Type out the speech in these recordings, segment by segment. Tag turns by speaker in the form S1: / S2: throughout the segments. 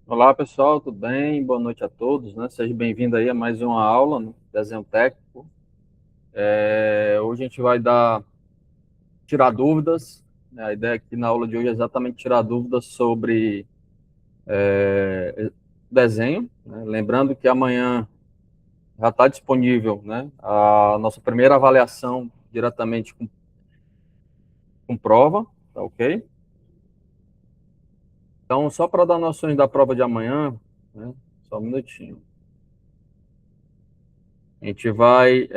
S1: Olá, pessoal, tudo bem? Boa noite a todos, né? Seja bem-vindo aí a mais uma aula no desenho técnico. Hoje a gente vai tirar dúvidas, né? A ideia aqui na aula de hoje é exatamente tirar dúvidas sobre desenho, né? Lembrando que amanhã já está disponível, né, a nossa primeira avaliação diretamente com prova, tá ok? Então, só para dar noções da prova de amanhã, né? Só um minutinho. A gente foi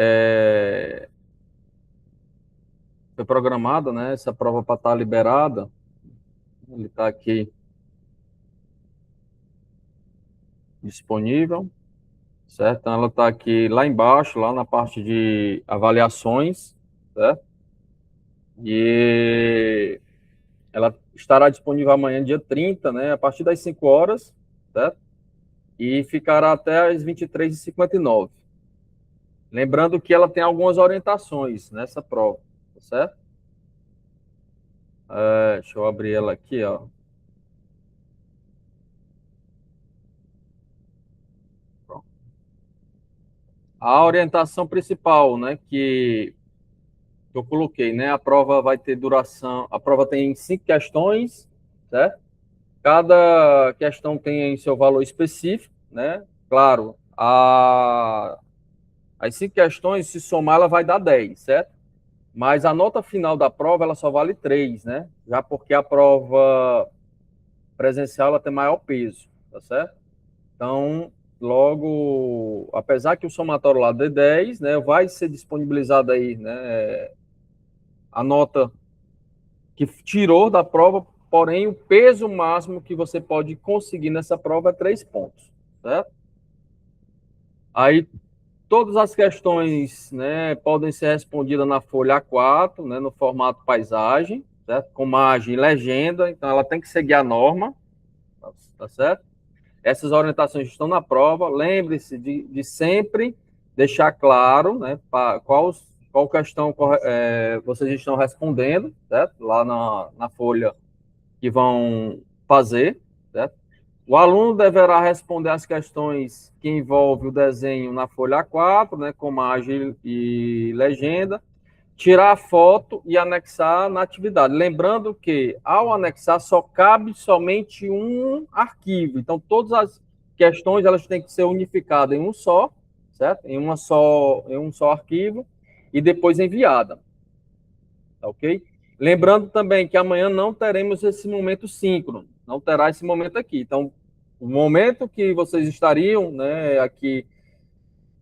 S1: programada, né, essa prova para estar liberada. Ele está aqui disponível, certo? Então, ela está aqui lá embaixo, lá na parte de avaliações, certo? E ela estará disponível amanhã, dia 30, né, a partir das 5 horas, certo? E ficará até às 23h59. Lembrando que ela tem algumas orientações nessa prova, tá certo? Deixa eu abrir ela aqui, ó. Pronto. A orientação principal, né, que eu coloquei, né? A prova vai ter duração. A prova tem 5 questões, certo? Cada questão tem seu valor específico, né? Claro, as 5 questões, se somar, ela vai dar 10, certo? Mas a nota final da prova, ela só vale 3, né? Já porque a prova presencial, ela tem maior peso, tá certo? Então, logo, apesar que o somatório lá dê 10, né? Vai ser disponibilizada aí, né? A nota que tirou da prova, porém o peso máximo que você pode conseguir nessa prova é 3 pontos, certo? Aí todas as questões, né, podem ser respondidas na folha A4, né, no formato paisagem, certo? Com margem e legenda, então ela tem que seguir a norma, tá certo? Essas orientações estão na prova. Lembre-se de sempre deixar claro, né, qual questão vocês estão respondendo, certo? Lá na folha que vão fazer, certo? O aluno deverá responder as questões que envolvem o desenho na folha A4, né, com imagem e legenda, tirar a foto e anexar na atividade. Lembrando que, ao anexar, só cabe somente um arquivo. Então, todas as questões elas têm que ser unificadas em um só, certo? Em um só arquivo e depois enviada, tá ok? Lembrando também que amanhã não teremos esse momento síncrono, não terá esse momento aqui. Então, o momento que vocês estariam, né, aqui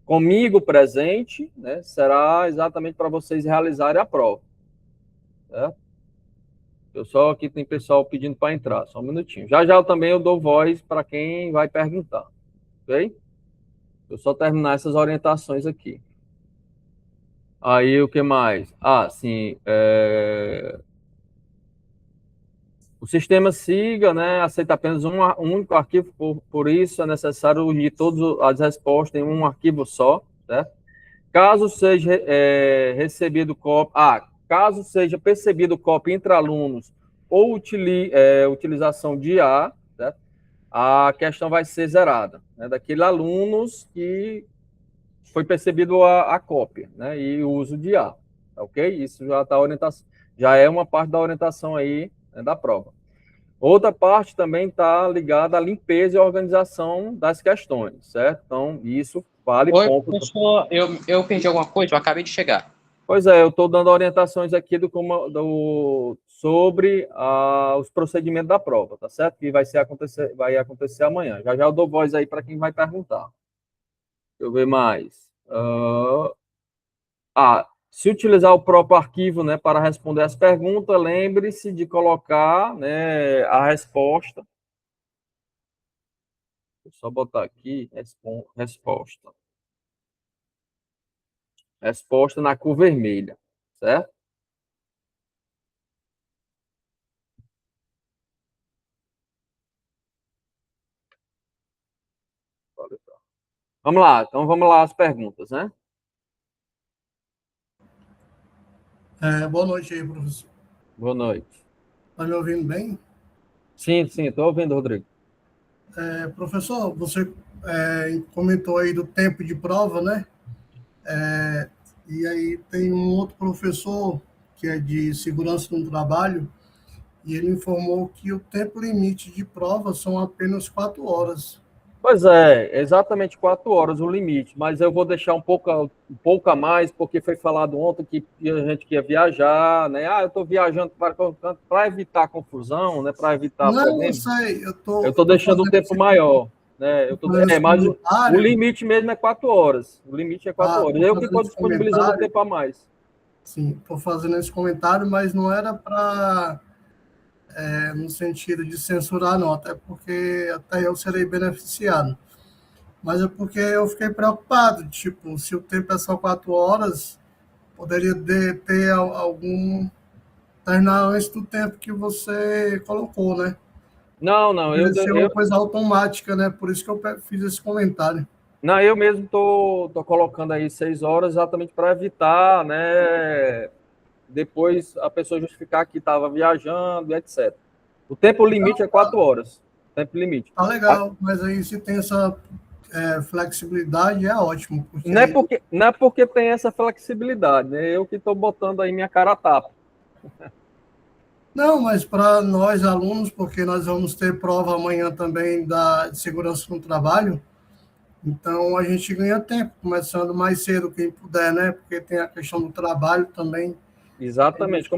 S1: comigo presente, né, será exatamente para vocês realizarem a prova, certo? Eu só aqui tem pessoal pedindo para entrar, só um minutinho. Já já eu também eu dou voz para quem vai perguntar, ok? Eu só terminar essas orientações aqui. Aí o que mais? Sim, o sistema SIGA, né, aceita apenas um único arquivo, por isso é necessário unir todas as respostas em um arquivo só, certo? Caso seja recebido cópia, caso seja percebido cópia entre alunos ou utilização de IA, certo? A questão vai ser zerada, né, daqueles alunos que foi percebido a cópia, né, e o uso de IA, tá ok? Isso já está orientação, já é uma parte da orientação aí, né, da prova. Outra parte também está ligada à limpeza e organização das questões, certo? Então, isso vale
S2: Oi,
S1: ponto.
S2: professor, eu perdi alguma coisa? Eu acabei de chegar.
S1: Pois é, eu estou dando orientações aqui sobre os procedimentos da prova, tá certo? Que vai acontecer amanhã. Já já eu dou voz aí para quem vai perguntar. Deixa eu ver mais. Se utilizar o próprio arquivo, né, para responder as perguntas, lembre-se de colocar, né, a resposta. Vou só botar aqui, resposta. Resposta na cor vermelha, certo? Vamos lá as perguntas, né?
S3: Boa noite aí, professor.
S1: Boa noite.
S3: Tá me ouvindo bem?
S1: Sim, estou ouvindo, Rodrigo.
S3: Professor, você comentou aí do tempo de prova, né? E aí tem um outro professor que é de segurança no trabalho e ele informou que o tempo limite de prova são apenas 4 horas.
S1: Pois é, exatamente 4 horas o limite, mas eu vou deixar um pouco a mais, porque foi falado ontem que a gente que ia viajar, né? Eu estou viajando para evitar confusão, né? Para evitar
S3: Não,
S1: problema.
S3: eu sei, eu
S1: Eu
S3: tô
S1: estou deixando um tempo maior, né? Mas o limite mesmo é 4 horas. O limite é 4 horas. Eu que estou disponibilizando um tempo a mais.
S3: Sim, estou fazendo esse comentário, mas não era para no sentido de censurar a nota, é porque até eu serei beneficiado. Mas é porque eu fiquei preocupado, tipo, se o tempo é só 4 horas, poderia ter algum terminar antes do tempo que você colocou, né?
S1: Não,
S3: Deve ser uma coisa automática, né? Por isso que eu fiz esse comentário.
S1: Não, eu mesmo tô colocando aí 6 horas exatamente para evitar, né? Depois a pessoa justificar que estava viajando, etc. O tempo limite é 4 horas. Tempo limite.
S3: Tá legal, mas aí se tem essa flexibilidade é ótimo. Porque
S1: não é porque tem essa flexibilidade, né? Eu que estou botando aí minha cara a tapa.
S3: Não, mas para nós alunos, porque nós vamos ter prova amanhã também de segurança no trabalho, então a gente ganha tempo, começando mais cedo, quem puder, né? Porque tem a questão do trabalho também.
S1: Exatamente,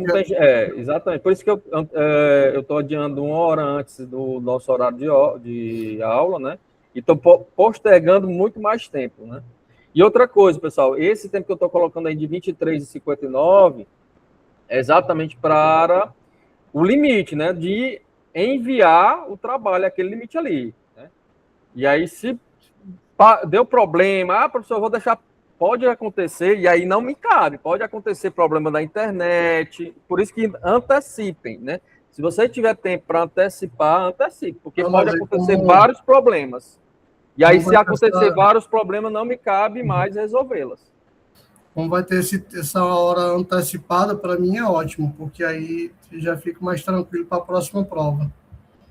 S1: exatamente. Por isso que eu estou adiando 1 hora antes do nosso horário de aula, né? E estou postergando muito mais tempo, né? E outra coisa, pessoal, esse tempo que eu estou colocando aí de 23h59 é exatamente para o limite, né? De enviar o trabalho, aquele limite ali, né? E aí, se deu problema, professor, eu vou deixar. Pode acontecer, e aí não me cabe, pode acontecer problema da internet, por isso que antecipem, né? Se você tiver tempo para antecipar, antecipe, porque pode acontecer vários problemas. E aí, se acontecer vários problemas, não me cabe mais resolvê-las.
S3: Como vai ter essa hora antecipada, para mim é ótimo, porque aí já fico mais tranquilo para a próxima prova.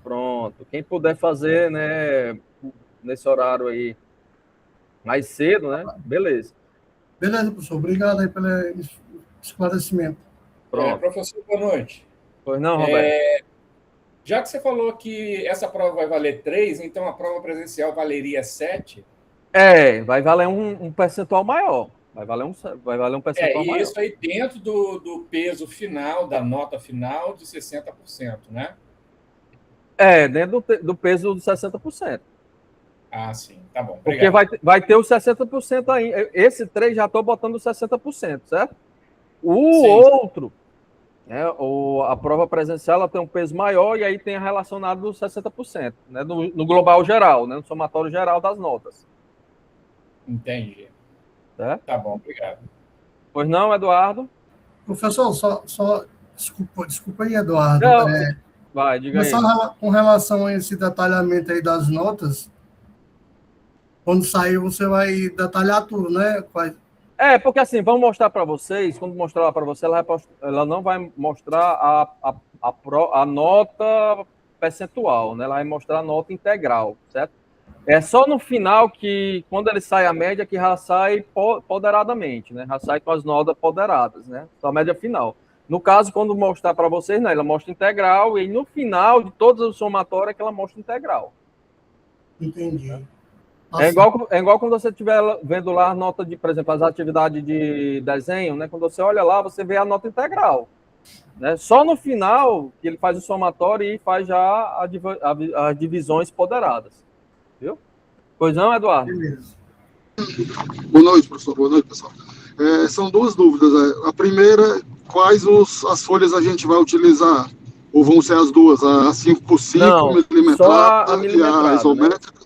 S1: Pronto. Quem puder fazer, né, nesse horário aí mais cedo, né? Beleza.
S3: Beleza, professor. Obrigado aí pelo esclarecimento.
S4: Professor, boa noite.
S1: Pois não, Roberto?
S4: Já que você falou que essa prova vai valer 3, então a prova presencial valeria 7?
S1: Vai valer um percentual maior. Vai valer um percentual maior.
S4: Isso aí dentro do peso final, da nota final de 60%, né?
S1: Dentro do peso de 60%.
S4: Ah, sim. Tá bom.
S1: Obrigado. Porque vai ter os 60% aí. Esse 3 já estou botando 60%, certo? Outro, né, a prova presencial ela tem um peso maior e aí tem relacionado dos 60%, né, no global geral, né, no somatório geral das notas.
S4: Entendi.
S1: Tá
S4: bom, obrigado.
S1: Pois não, Eduardo?
S3: Professor, só desculpa aí, Eduardo.
S1: Vai, diga aí.
S3: Com relação a esse detalhamento aí das notas, quando sair você vai detalhar tudo, né?
S1: Porque assim, vamos mostrar para vocês, quando mostrar lá para você, ela não vai mostrar a nota percentual, né? Ela vai mostrar a nota integral, certo? É só no final que, quando ele sai a média, que já sai ponderadamente, né? Já sai com as notas ponderadas, né? Só a média final. No caso, quando mostrar para vocês, né, ela mostra integral, e no final de todas as somatórias que ela mostra integral.
S3: Entendi.
S1: É igual quando você estiver vendo lá a nota de, por exemplo, as atividades de desenho, né? Quando você olha lá, você vê a nota integral. Né? Só no final que ele faz o somatório e faz já as divisões ponderadas. Viu? Pois não, Eduardo?
S3: Beleza.
S5: Boa noite, professor. Boa noite, pessoal. São duas dúvidas. A primeira, quais as folhas a gente vai utilizar? Ou vão ser as duas? A 5x5 milimetrada e a isométrica?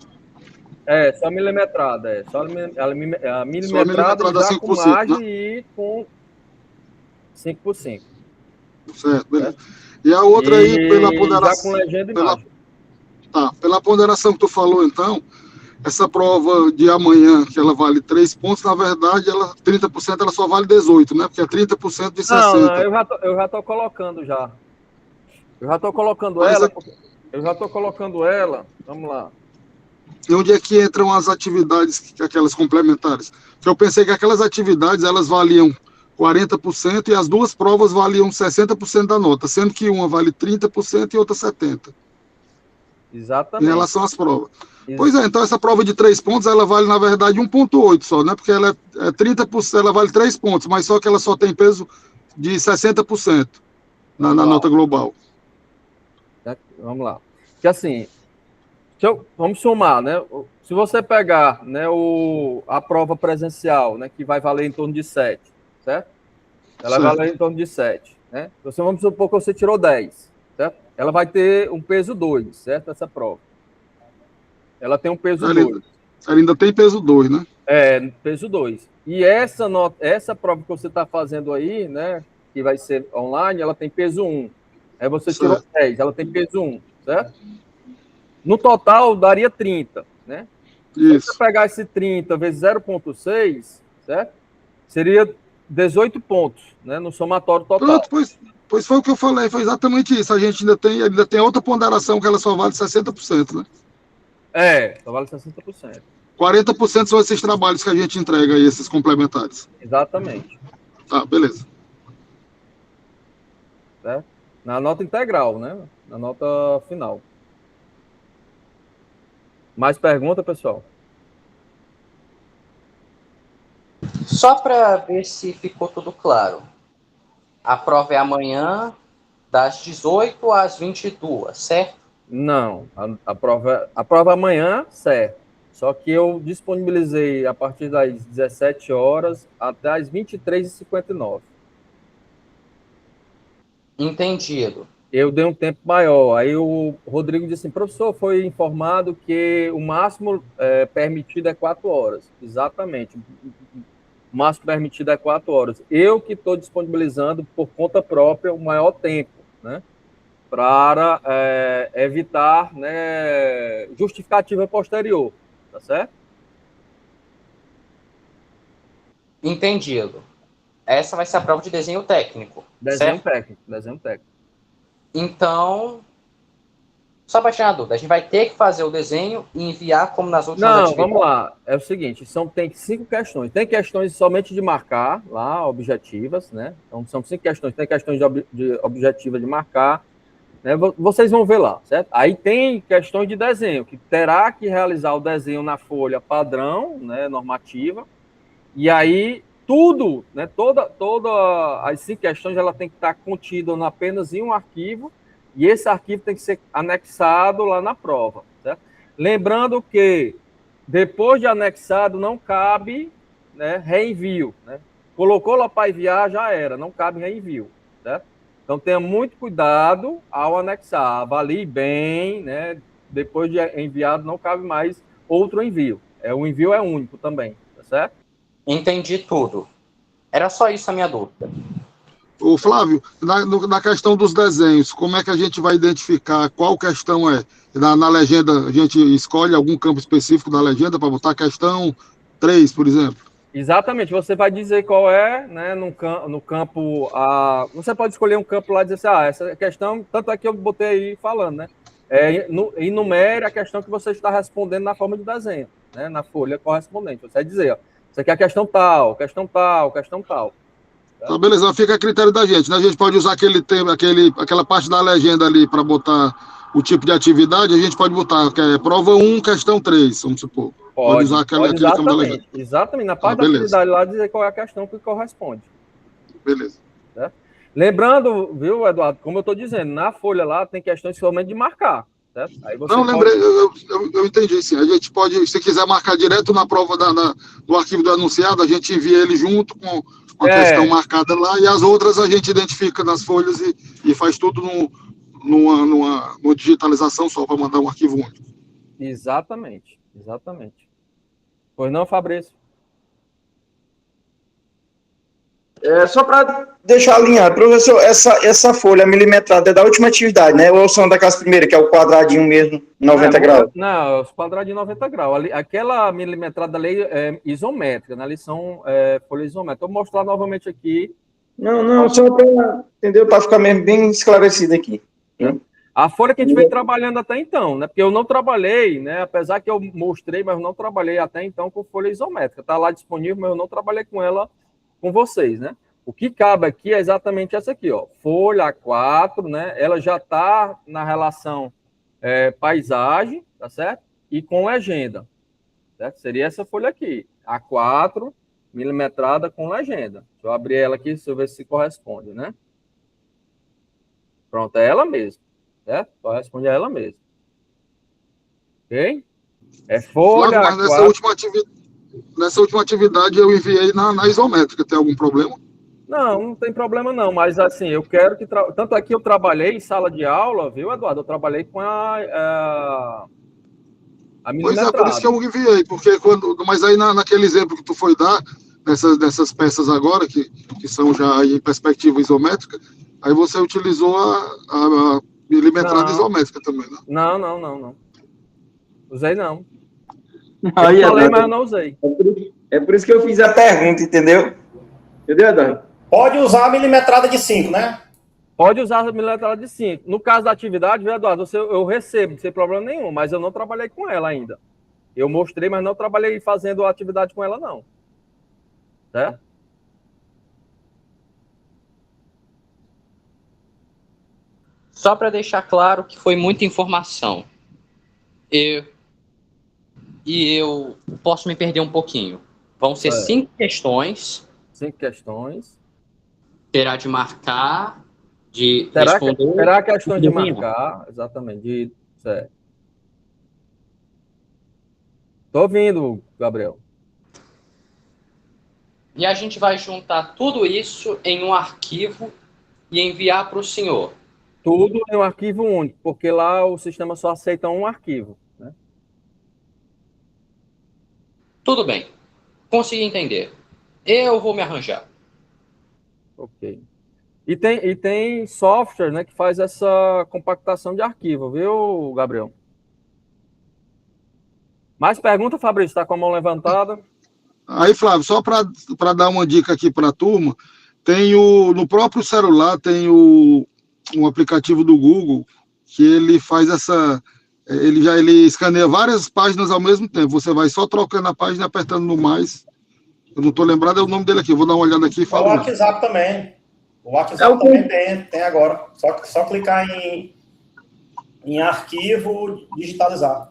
S1: Né? Só milimetrada. Só a milimetrada já com margem, né? E com 5x5.
S5: Certo, beleza. E a outra aí, pela ponderação...
S1: Já com legenda e margem.
S5: Pela ponderação que tu falou, então, essa prova de amanhã, que ela vale 3 pontos, na verdade, 30% ela só vale 18, né? Porque é 30% de 60.
S1: Não, eu já estou colocando já. Eu já estou colocando ela. Vamos lá.
S5: E onde é que entram as atividades, aquelas complementares? Porque eu pensei que aquelas atividades, elas valiam 40% e as duas provas valiam 60% da nota, sendo que uma vale 30% e outra 70%.
S1: Exatamente.
S5: Em relação às provas.
S1: Isso.
S5: Pois é, então essa prova de 3 pontos, ela vale, na verdade, 1,8 só, né? Porque ela é 30%, ela vale 3 pontos, mas só que ela só tem peso de 60% na nota global.
S1: Vamos lá. Que assim, vamos somar, né? Se você pegar, né, a prova presencial, né, que vai valer em torno de 7, certo? Ela vai valer em torno de 7, né? Vamos supor que você tirou 10, certo? Ela vai ter um peso 2, certo? Essa prova. Ela tem um peso 2.
S5: Ela ainda tem peso 2, né?
S1: Peso 2. E essa prova que você está fazendo aí, né, que vai ser online, ela tem peso 1. Aí você tirou 10, ela tem peso 1, certo? No total, daria 30, né?
S5: Isso.
S1: Se você pegar esse 30 vezes 0,6, certo? Seria 18 pontos, né, no somatório total.
S5: Pronto, pois foi o que eu falei, foi exatamente isso. A gente ainda tem outra ponderação que ela só vale 60%, né?
S1: Só vale 60%.
S5: 40% são esses trabalhos que a gente entrega aí, esses complementares.
S1: Exatamente.
S5: Tá, beleza.
S1: Certo? Na nota integral, né? Na nota final. Mais pergunta, pessoal?
S2: Só para ver se ficou tudo claro. A prova é amanhã, das 18 às 22, certo?
S1: Não, a prova é amanhã, certo. Só que eu disponibilizei a partir das 17 horas até as 23h59.
S2: Entendido.
S1: Eu dei um tempo maior. Aí o Rodrigo disse assim, professor, foi informado que o máximo permitido é 4 horas. Exatamente. O máximo permitido é 4 horas. Eu que estou disponibilizando por conta própria o maior tempo, né? Para evitar, né, justificativa posterior. Tá certo?
S2: Entendido. Essa vai ser a prova de desenho técnico.
S1: Desenho
S2: certo?
S1: técnico, desenho técnico.
S2: Então, só para tirar a dúvida, a gente vai ter que fazer o desenho e enviar como nas últimas atividades?
S1: Não, vamos lá. É o seguinte, tem 5 questões. Tem questões somente de marcar, lá, objetivas, né? Então, são 5 questões. Tem questões de objetiva de marcar, né? Vocês vão ver lá, certo? Aí tem questões de desenho, que terá que realizar o desenho na folha padrão, né, normativa, e aí tudo, né, toda as 5 questões, ela tem que estar contida apenas em um arquivo, e esse arquivo tem que ser anexado lá na prova, certo? Lembrando que depois de anexado não cabe, né, reenvio, né? Colocou lá para enviar, já era, não cabe reenvio, certo? Então tenha muito cuidado ao anexar, avalie bem, né? Depois de enviado não cabe mais outro envio. O envio é único também, tá certo?
S2: Entendi tudo. Era só isso a minha dúvida.
S5: Ô, Flávio, na questão dos desenhos, como é que a gente vai identificar qual questão é? Na legenda, a gente escolhe algum campo específico da legenda para botar questão 3, por exemplo?
S1: Exatamente, você vai dizer qual é, né, no campo, você pode escolher um campo lá e dizer assim, essa questão, tanto é que eu botei aí falando, né, enumere a questão que você está respondendo na forma de desenho, né, na folha correspondente, você vai dizer, você quer a questão tal, questão tal, questão tal.
S5: Tá, beleza, fica a critério da gente, né, a gente pode usar aquela parte da legenda ali para botar o tipo de atividade, a gente pode botar prova 1, questão 3, vamos supor. Pode usar aquele campo da legenda.
S1: Exatamente, na parte da atividade lá, dizer qual é a questão que corresponde.
S5: Beleza.
S1: Certo? Lembrando, viu, Eduardo, como eu estou dizendo, na folha lá tem questões somente de marcar. Certo? Aí você
S5: lembrei, eu entendi, sim. A gente pode, se quiser marcar direto na prova do arquivo do enunciado, a gente envia ele junto com a questão marcada lá, e as outras a gente identifica nas folhas e faz tudo numa digitalização só para mandar um arquivo único.
S1: Exatamente. Pois não, Fabrício?
S6: Só para deixar alinhado, professor, essa folha milimetrada é da última atividade, né? Ou são daquelas primeiras, que é o quadradinho mesmo, 90 graus?
S1: Não, os quadradinhos 90 graus. Aquela milimetrada ali é isométrica, né? Ali são folhas isométricas. Vou mostrar novamente aqui.
S6: Não, só para, entendeu? Para ficar mesmo bem esclarecido aqui.
S1: A folha que a gente vem trabalhando até então, né? Porque eu não trabalhei, né? Apesar que eu mostrei, mas eu não trabalhei até então com folha isométrica. Está lá disponível, mas eu não trabalhei com ela com vocês, né? O que cabe aqui é exatamente essa aqui, ó. Folha A4, né? Ela já está na relação paisagem, tá certo? E com legenda, certo? Seria essa folha aqui, A4, milimetrada com legenda. Deixa eu abrir ela aqui, deixa eu ver se corresponde, né? Pronto, é ela mesmo. Certo? Corresponde a ela mesma. Ok? É folha.
S5: Flávio, mas nessa última atividade eu enviei na isométrica. Tem algum problema?
S1: Não tem problema não, mas assim, eu quero que... Tanto é que eu trabalhei em sala de aula, viu, Eduardo? Eu trabalhei com a
S5: Pois é, por isso que eu enviei, porque mas aí naquele exemplo que tu foi dar, dessas peças agora, que são já em perspectiva isométrica, aí você utilizou a milimetrada isométrica também, né?
S1: Não. Usei não.
S6: Aí,
S1: eu falei, mas eu não usei.
S6: É por isso que eu fiz a pergunta, entendeu? Entendeu, Eduardo?
S7: Pode usar a milimetrada de 5, né?
S1: Pode usar a milimetrada de 5. No caso da atividade, viu, Eduardo, eu recebo, sem problema nenhum, mas eu não trabalhei com ela ainda. Eu mostrei, mas não trabalhei fazendo atividade com ela, não. Certo?
S2: Só para deixar claro que foi muita informação. Eu posso me perder um pouquinho. Vão ser 5 questões.
S1: 5 questões.
S2: Terá de marcar, de responder.
S1: Terá a questão de marcar, exatamente. Certo. Tô ouvindo, Gabriel.
S2: E a gente vai juntar tudo isso em um arquivo e enviar para o senhor.
S1: Tudo em um arquivo único, porque lá o sistema só aceita um arquivo, né?
S2: Tudo bem. Consegui entender. Eu vou me arranjar.
S1: Ok. E tem software, né, que faz essa compactação de arquivo, viu, Gabriel? Mais pergunta, Fabrício? Está com a mão levantada?
S5: Aí, Flávio, só para dar uma dica aqui para a turma, no próprio celular tem um aplicativo do Google que ele faz ele escaneia várias páginas ao mesmo tempo. Você vai só trocando a página e apertando no mais. Eu não estou lembrado, é o nome dele aqui. Eu vou dar uma olhada aqui e falo.
S7: O WhatsApp também. O WhatsApp também tem agora. Só clicar em arquivo, digitalizar.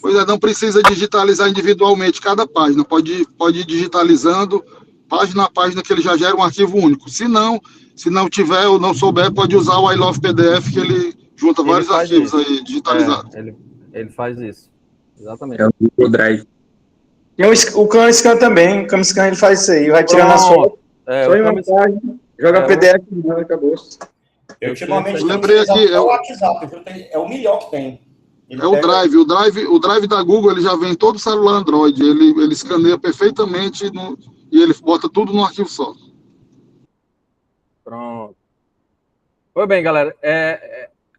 S5: Pois é, não precisa digitalizar individualmente cada página. Pode ir digitalizando página a página que ele já gera um arquivo único. Se não tiver ou não souber, pode usar o I Love PDF, que ele junta vários arquivos aí digitalizados.
S1: Ele faz isso. Exatamente.
S6: É o Google Drive. Tem o CamScan também. O CamScan ele faz isso aí. Vai tirando as fotos. Só em uma página, joga PDF e acabou.
S7: Eu ultimamente
S5: lembrei aqui,
S7: o WhatsApp, é o melhor que tem.
S5: O Drive da Google, ele já vem em todo celular Android. Ele escaneia perfeitamente e ele bota tudo num arquivo só.
S1: Pronto. Pois bem, galera.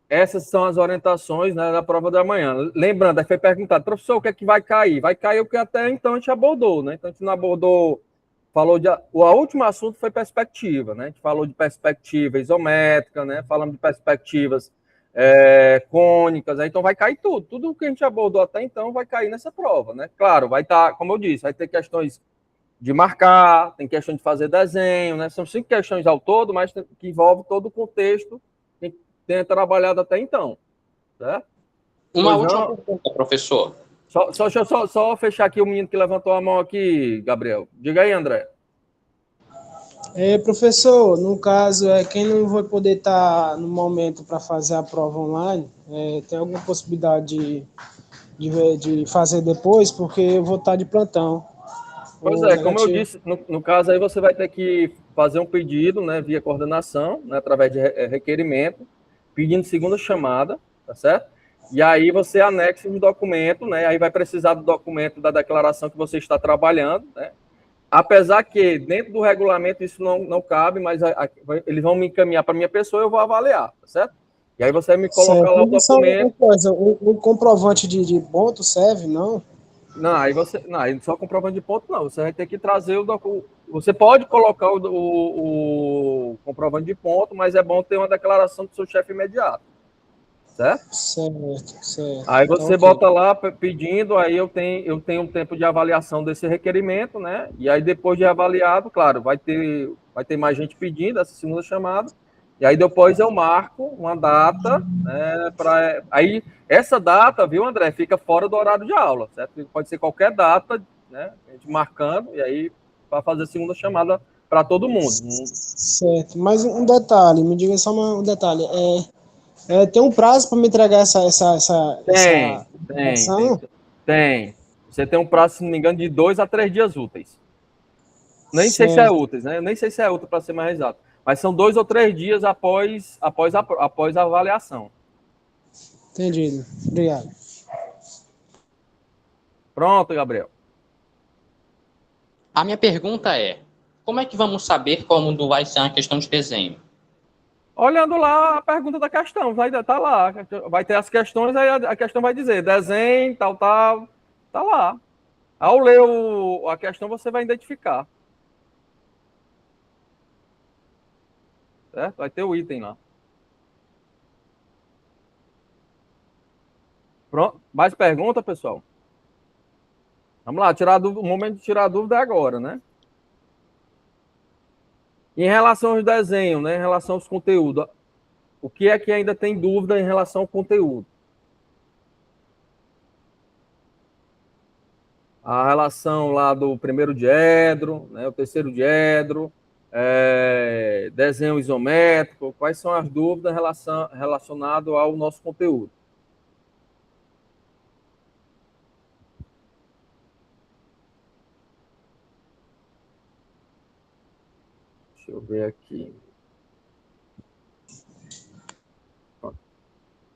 S1: Essas são as orientações, né, da prova da manhã. Lembrando, aí foi perguntado, professor, o que é que vai cair? Vai cair o que até então a gente abordou, né? Então a gente não abordou, o último assunto foi perspectiva, né? A gente falou de perspectiva isométrica, né? Falamos de perspectivas cônicas, né? Então vai cair tudo que a gente abordou até então vai cair nessa prova, né? Claro, vai estar, como eu disse, vai ter questões de marcar, tem questão de fazer desenho, né? São 5 questões ao todo, mas que envolve todo o contexto que tenha trabalhado até então, certo?
S2: Uma última pergunta, professor.
S1: Deixa eu só fechar aqui o menino que levantou a mão aqui, Gabriel. Diga aí, André.
S8: Professor, no caso, quem não vai poder estar no momento para fazer a prova online, tem alguma possibilidade de fazer depois? Porque eu vou estar de plantão.
S1: Pois como eu disse, no caso aí você vai ter que fazer um pedido, né, via coordenação, né, através de requerimento, pedindo segunda chamada, tá certo? E aí você anexa um documento, né, aí vai precisar do documento da declaração que você está trabalhando, né? Apesar que dentro do regulamento isso não cabe, mas eles vão me encaminhar para a minha pessoa e eu vou avaliar, tá certo? E aí você me coloca lá o documento.
S8: O comprovante de ponto serve, não?
S1: Não, aí só comprovante de ponto não. Você vai ter que trazer o documento. Você pode colocar o comprovante de ponto, mas é bom ter uma declaração do seu chefe imediato. certo?
S8: Certo.
S1: Aí você
S8: Ok.
S1: bota lá pedindo, aí eu tenho um tempo de avaliação desse requerimento, né? E aí depois de avaliado, claro, vai ter mais gente pedindo essa segunda chamada. E aí depois eu marco uma data, né? Aí essa data, viu, André, fica fora do horário de aula, certo? Pode ser qualquer data, né? A gente marcando, e aí para fazer a segunda chamada para todo mundo.
S8: Certo. Mas um detalhe, me diga só um detalhe. Tem um prazo para me entregar essa
S1: Tem. Você tem um prazo, se não me engano, de 2 a 3 dias úteis. Nem sei se é
S8: Certo.
S1: úteis, né? Nem sei se é útil, para ser mais exato. Mas são 2 ou 3 dias após a avaliação.
S8: Entendido. Obrigado.
S1: Pronto, Gabriel.
S2: A minha pergunta é: como é que vamos saber como vai ser a questão de desenho?
S1: Olhando lá a pergunta da questão, vai estar lá. Vai ter as questões, aí a questão vai dizer desenho, tal, tá lá. Ao ler a questão, você vai identificar. Certo? Vai ter o item lá. Pronto. Mais pergunta, pessoal? Vamos lá, o momento de tirar a dúvida é agora, né? Em relação aos desenhos, né? Em relação aos conteúdos, o que é que ainda tem dúvida em relação ao conteúdo? A relação lá do primeiro diedro, né? O terceiro diedro, desenho isométrico, quais são as dúvidas relacionadas ao nosso conteúdo? Deixa eu ver aqui.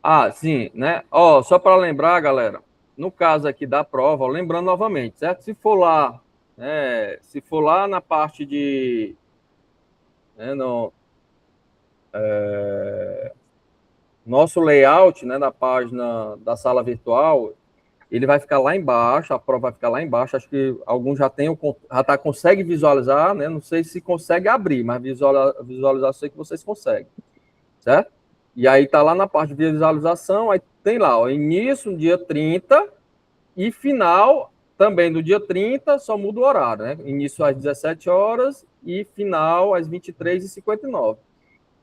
S1: Ah, sim, né? Ó, só para lembrar, galera, no caso aqui da prova, ó, lembrando novamente, certo? Se for lá na parte de, né, nosso layout, né, da página da sala virtual, ele vai ficar lá embaixo, a prova vai ficar lá embaixo. Acho que alguns consegue visualizar, né? Não sei se consegue abrir, mas visualizar eu sei que vocês conseguem, certo? E aí tá lá na parte de visualização, aí tem lá, ó, início no dia 30 e final também no dia 30, só muda o horário, né? Início às 17 horas e final às 23h59.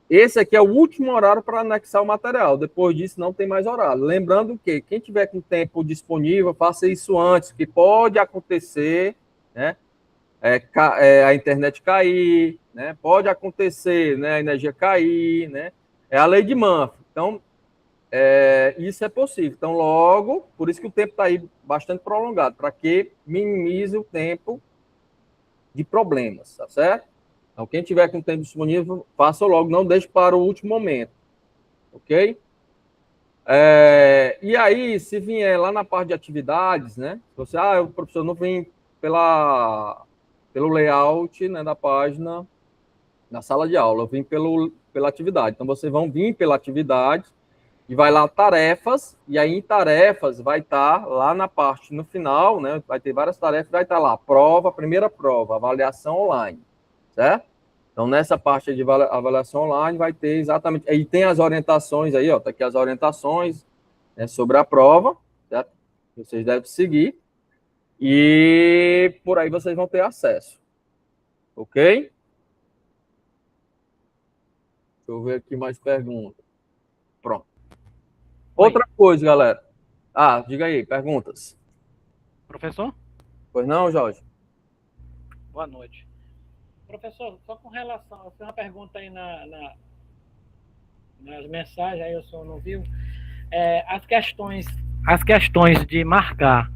S1: Esse aqui é o último horário para anexar o material. Depois disso, não tem mais horário. Lembrando que quem tiver com tempo disponível, faça isso antes, que pode acontecer, né? A internet cair, né? Pode acontecer, né? A energia cair, né? É a lei de Murphy. Então, isso é possível. Então, logo, por isso que o tempo está aí bastante prolongado, para que minimize o tempo de problemas, tá certo? Então, quem tiver com tempo disponível, faça logo, não deixe para o último momento, ok? E aí, se vier lá na parte de atividades, né? Você, o professor não vem pelo layout, né, da página na sala de aula, eu vim pela atividade. Então, vocês vão vir pela atividade e vai lá tarefas, e aí em tarefas vai estar lá na parte, no final, né? Vai ter várias tarefas, vai estar lá, primeira prova, avaliação online, certo? Então, nessa parte de avaliação online vai ter exatamente, aí tem as orientações aí, ó, tá aqui as orientações, né, sobre a prova, certo? Vocês devem seguir, e por aí vocês vão ter acesso, ok? Deixa eu ver aqui mais perguntas. Pronto. Outra coisa, galera. Diga aí, perguntas.
S9: Professor?
S1: Pois não, Jorge?
S9: Boa noite. Professor, só com relação, eu fiz uma pergunta aí nas mensagens, aí o senhor não viu. As questões de marcar,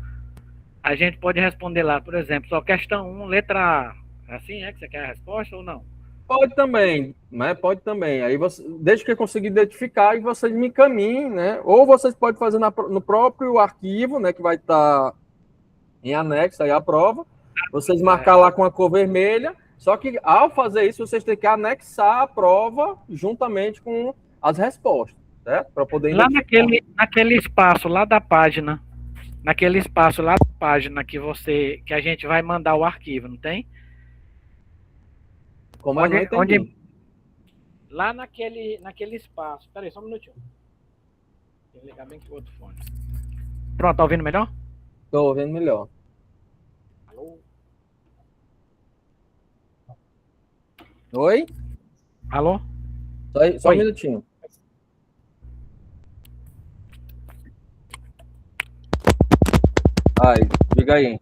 S9: a gente pode responder lá, por exemplo, só questão 1, letra A. Assim é que você quer a resposta ou não?
S1: Pode também, né? Pode também. Aí você, desde que eu consiga identificar, e vocês me encaminhem, né? Ou vocês podem fazer no próprio arquivo, né? Que vai estar em anexo aí a prova. Vocês marcar lá com a cor vermelha. Só que ao fazer isso, vocês têm que anexar a prova juntamente com as respostas, certo? Para poder
S9: lá naquele espaço lá da página, que a gente vai mandar o arquivo, não tem?
S1: Como eu não entendi.
S9: Lá naquele espaço. Peraí, só um minutinho. Tem que ligar bem que o outro fone. Pronto, tá ouvindo melhor?
S1: Tô ouvindo melhor.
S9: Alô?
S1: Oi?
S9: Alô?
S1: Só um
S9: Oi.
S1: minutinho. Ai, diga aí.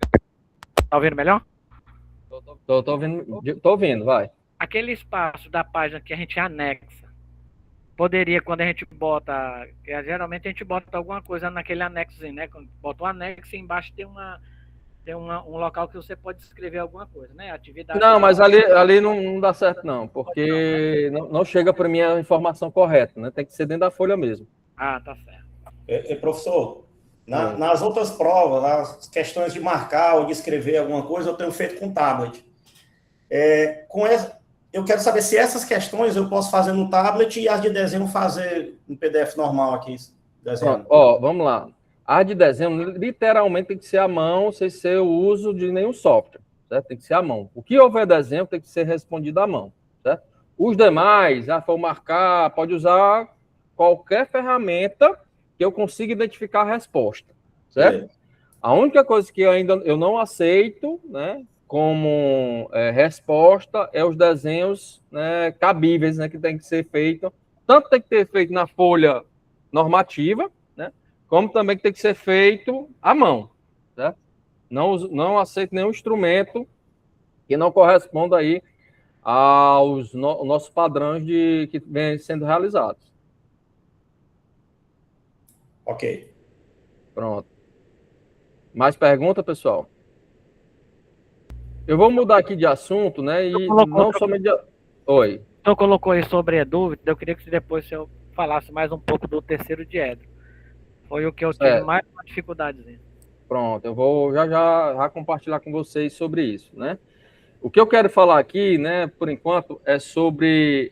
S9: Tá ouvindo melhor?
S1: Tô ouvindo, vai.
S9: Aquele espaço da página que a gente anexa, poderia, quando a gente bota, geralmente a gente bota alguma coisa naquele anexozinho, né? Quando bota um anexo e embaixo tem um local que você pode escrever alguma coisa, né? Atividade.
S1: Não, mas ali não dá certo, não, porque não chega para mim a informação correta, né? Tem que ser dentro da folha mesmo.
S9: Ah, tá certo.
S7: Professor, nas outras provas, as questões de marcar ou de escrever alguma coisa, eu tenho feito com tablet. Eu quero saber se essas questões eu posso fazer no tablet e as de desenho fazer no PDF normal aqui.
S1: Pronto, ó, vamos lá. A de desenho, literalmente, tem que ser à mão, sem ser o uso de nenhum software, certo? Tem que ser à mão. O que houver desenho tem que ser respondido à mão, certo? Os demais, for marcar, pode usar qualquer ferramenta que eu consiga identificar a resposta, certo? A única coisa que eu não aceito, né, como resposta é os desenhos, né, cabíveis, né, que tem que ser feito. Tanto tem que ter feito na folha normativa, né, como também tem que ser feito à mão, certo? Não aceito nenhum instrumento que não corresponda aí aos nossos padrões que vêm sendo realizados.
S7: Ok.
S1: Pronto. Mais pergunta, pessoal? Eu vou mudar aqui de assunto, né? E não somente... Oi.
S9: Então colocou aí sobre a dúvida, eu queria que depois eu falasse mais um pouco do terceiro diedro. Foi o que eu tive mais dificuldades.
S1: Pronto, eu vou já compartilhar com vocês sobre isso, né? O que eu quero falar aqui, né, por enquanto, é sobre...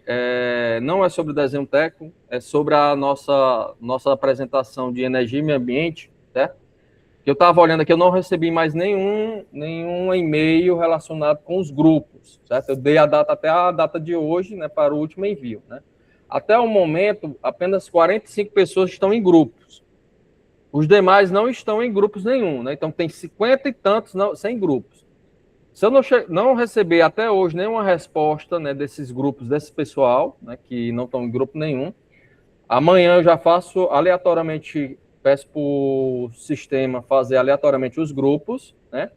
S1: não é sobre desenho técnico, é sobre a nossa apresentação de energia e meio ambiente, certo? Que eu estava olhando aqui, eu não recebi mais nenhum e-mail relacionado com os grupos, certo? Eu dei a data até a data de hoje, né, para o último envio, né? Até o momento, apenas 45 pessoas estão em grupos. Os demais não estão em grupos nenhum, né? Então, tem 50 e tantos sem grupos. Se eu não receber até hoje nenhuma resposta, né, desses grupos, desse pessoal, né, que não estão em grupo nenhum, amanhã eu já faço aleatoriamente... Peço para o sistema fazer aleatoriamente os grupos, né?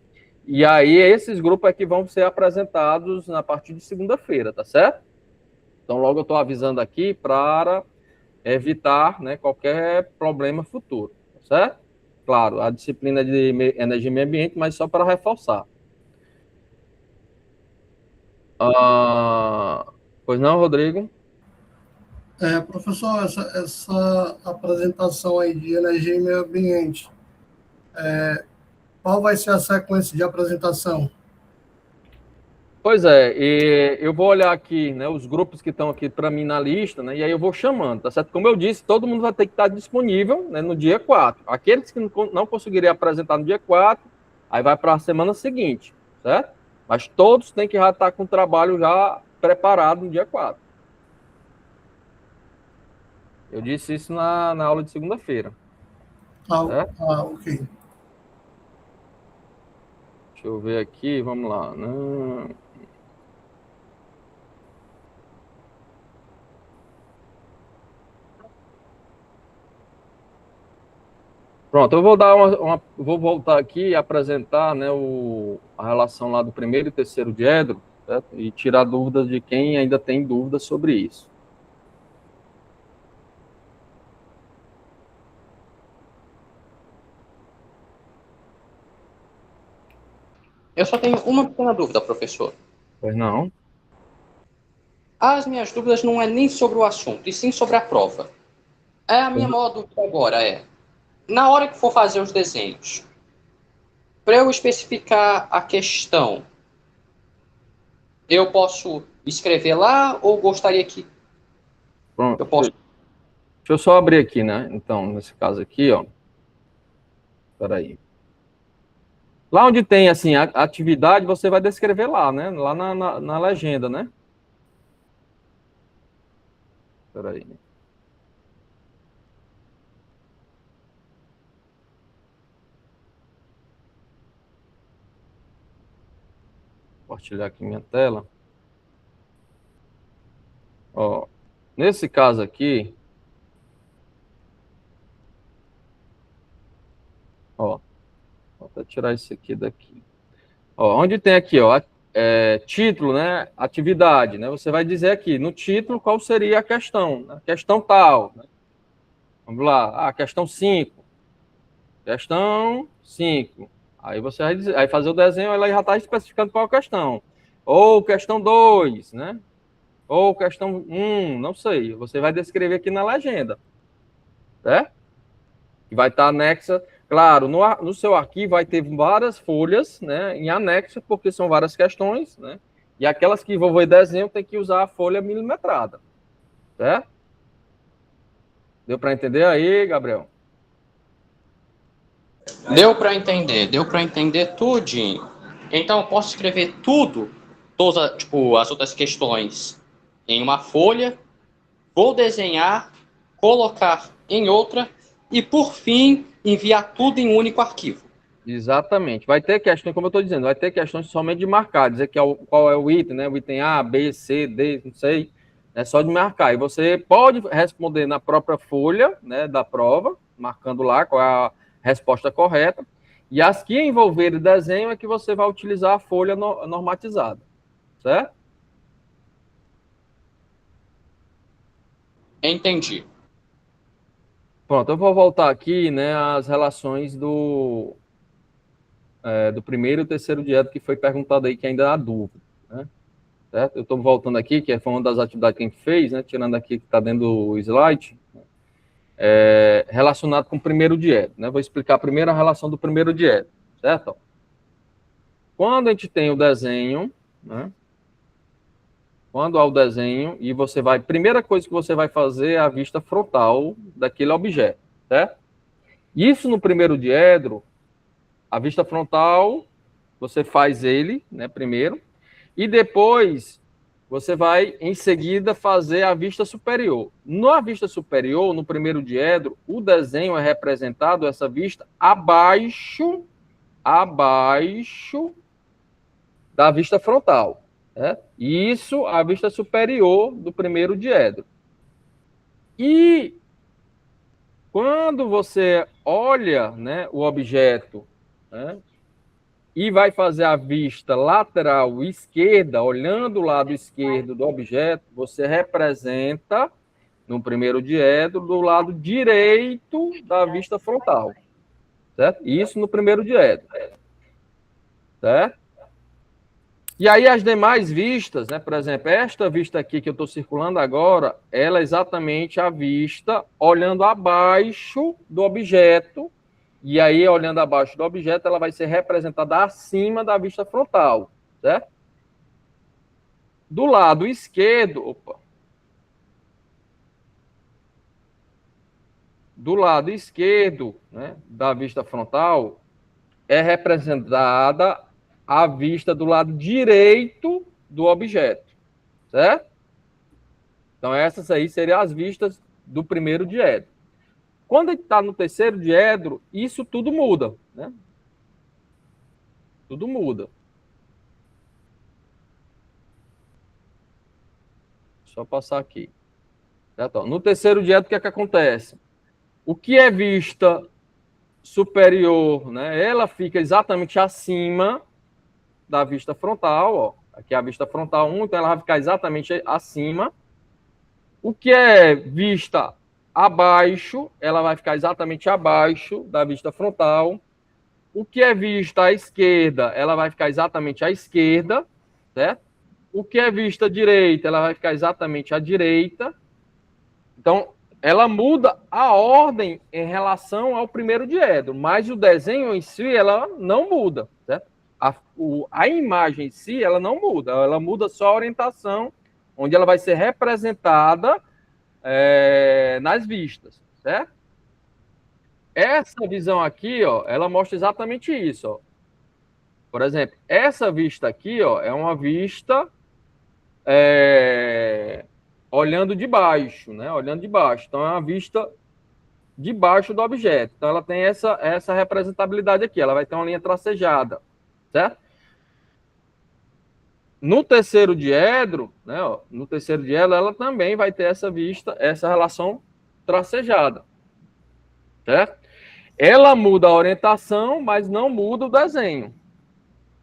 S1: E aí esses grupos é que vão ser apresentados na partir de segunda-feira, tá certo? Então logo eu estou avisando aqui para evitar, né, qualquer problema futuro, tá certo? Claro, a disciplina de energia e meio ambiente, mas só para reforçar. Pois não, Rodrigo?
S3: Professor, essa apresentação aí de energia e meio ambiente, qual vai ser a sequência de apresentação?
S1: Pois é, e eu vou olhar aqui, né, os grupos que estão aqui para mim na lista, né, e aí eu vou chamando, tá certo? Como eu disse, todo mundo vai ter que estar disponível, né, no dia 4. Aqueles que não conseguirem apresentar no dia 4, aí vai para a semana seguinte, certo? Mas todos têm que já estar com o trabalho já preparado no dia 4. Eu disse isso na aula de segunda-feira.
S3: Ok.
S1: Deixa eu ver aqui, vamos lá. Pronto, eu vou dar vou voltar aqui e apresentar, né, a relação lá do primeiro e terceiro diedro, certo? E tirar dúvidas de quem ainda tem dúvidas sobre isso.
S2: Eu só tenho uma pequena dúvida, professor.
S1: Pois não.
S2: As minhas dúvidas não é nem sobre o assunto, e sim sobre a prova. A minha maior dúvida agora na hora que for fazer os desenhos, para eu especificar a questão, eu posso escrever lá ou gostaria que...
S1: Pronto.
S2: Eu posso...
S1: Deixa eu só abrir aqui, né? Então, nesse caso aqui, ó. Espera aí. Lá onde tem, assim, a atividade, você vai descrever lá, né? Lá na legenda, né? Espera aí. compartilhar aqui minha tela. Ó, nesse caso aqui, ó, vou até tirar isso aqui daqui. Ó, onde tem aqui, ó, título, né, atividade, né, você vai dizer aqui, no título, qual seria a questão, né? Questão tal, né? Vamos lá, questão 5. Questão 5. Aí você vai dizer, aí fazer o desenho, ela já está especificando qual a questão. Ou questão 2, né? Ou questão 1, não sei. Você vai descrever aqui na legenda. Certo? Que vai estar anexa. Claro, no seu arquivo vai ter várias folhas, né, em anexo, porque são várias questões, né? E aquelas que envolver desenho tem que usar a folha milimetrada. Certo? Deu para entender aí, Gabriel?
S2: Deu para entender tudinho. Então, eu posso escrever tudo, todas, tipo, as outras questões em uma folha, vou desenhar, colocar em outra e, por fim, enviar tudo em um único arquivo.
S1: Exatamente. Vai ter questões, como eu estou dizendo, vai ter questões somente de marcar, dizer que qual é o item, né? O item A, B, C, D, não sei. É só de marcar. E você pode responder na própria folha, né, da prova, marcando lá qual é a resposta correta. E as que envolverem desenho é que você vai utilizar a folha normatizada. Certo?
S2: Entendi.
S1: Pronto, eu vou voltar aqui, né, às relações do primeiro e terceiro diédro que foi perguntado aí, que ainda há dúvida, né? Certo? Eu estou voltando aqui, que foi uma das atividades que a gente fez, né, tirando aqui que está dentro do slide, relacionado com o primeiro diédro, né? Vou explicar primeiro a relação do primeiro diédro, certo? Quando a gente tem o desenho, né? Quando há o desenho, e você vai... Primeira coisa que você vai fazer é a vista frontal daquele objeto, certo? Isso no primeiro diédro, a vista frontal, você faz ele, né, primeiro, e depois você vai, em seguida, fazer a vista superior. Na vista superior, no primeiro diédro, o desenho é representado, essa vista, abaixo da vista frontal. Né? Isso, a vista superior do primeiro diédro. E quando você olha, né, o objeto, né, e vai fazer a vista lateral esquerda, olhando o lado esquerdo do objeto, você representa, no primeiro diédro, do lado direito da vista frontal. Certo? Isso no primeiro diédro. Certo? E aí as demais vistas, né, por exemplo, esta vista aqui que eu estou circulando agora, ela é exatamente a vista olhando abaixo do objeto, e aí olhando abaixo do objeto, ela vai ser representada acima da vista frontal, certo? Do lado esquerdo, do lado esquerdo, né, da vista frontal, é representada a vista do lado direito do objeto, certo? Então, essas aí seriam as vistas do primeiro diédro. Quando a gente está no terceiro diédro, isso tudo muda, né? Tudo muda. Só passar aqui. Certo? No terceiro diédro, o que é que acontece? O que é vista superior, né? Ela fica exatamente acima da vista frontal, ó. Aqui é a vista frontal 1, então ela vai ficar exatamente acima. O que é vista abaixo, ela vai ficar exatamente abaixo da vista frontal. O que é vista à esquerda, ela vai ficar exatamente à esquerda, certo? O que é vista à direita, ela vai ficar exatamente à direita. Então, ela muda a ordem em relação ao primeiro diédro, mas o desenho em si, ela não muda, certo? A imagem em si, ela não muda, ela muda só a orientação, onde ela vai ser representada nas vistas, certo? Essa visão aqui, ó, ela mostra exatamente isso, ó. Por exemplo, essa vista aqui, ó, é uma vista olhando de baixo, né? Olhando de baixo. Então, é uma vista de baixo do objeto. Então, ela tem essa representabilidade aqui. Ela vai ter uma linha tracejada, certo? no terceiro diedro, né, ó, no terceiro diedro, ela também vai ter essa vista, essa relação tracejada, certo? Ela muda a orientação, mas não muda o desenho,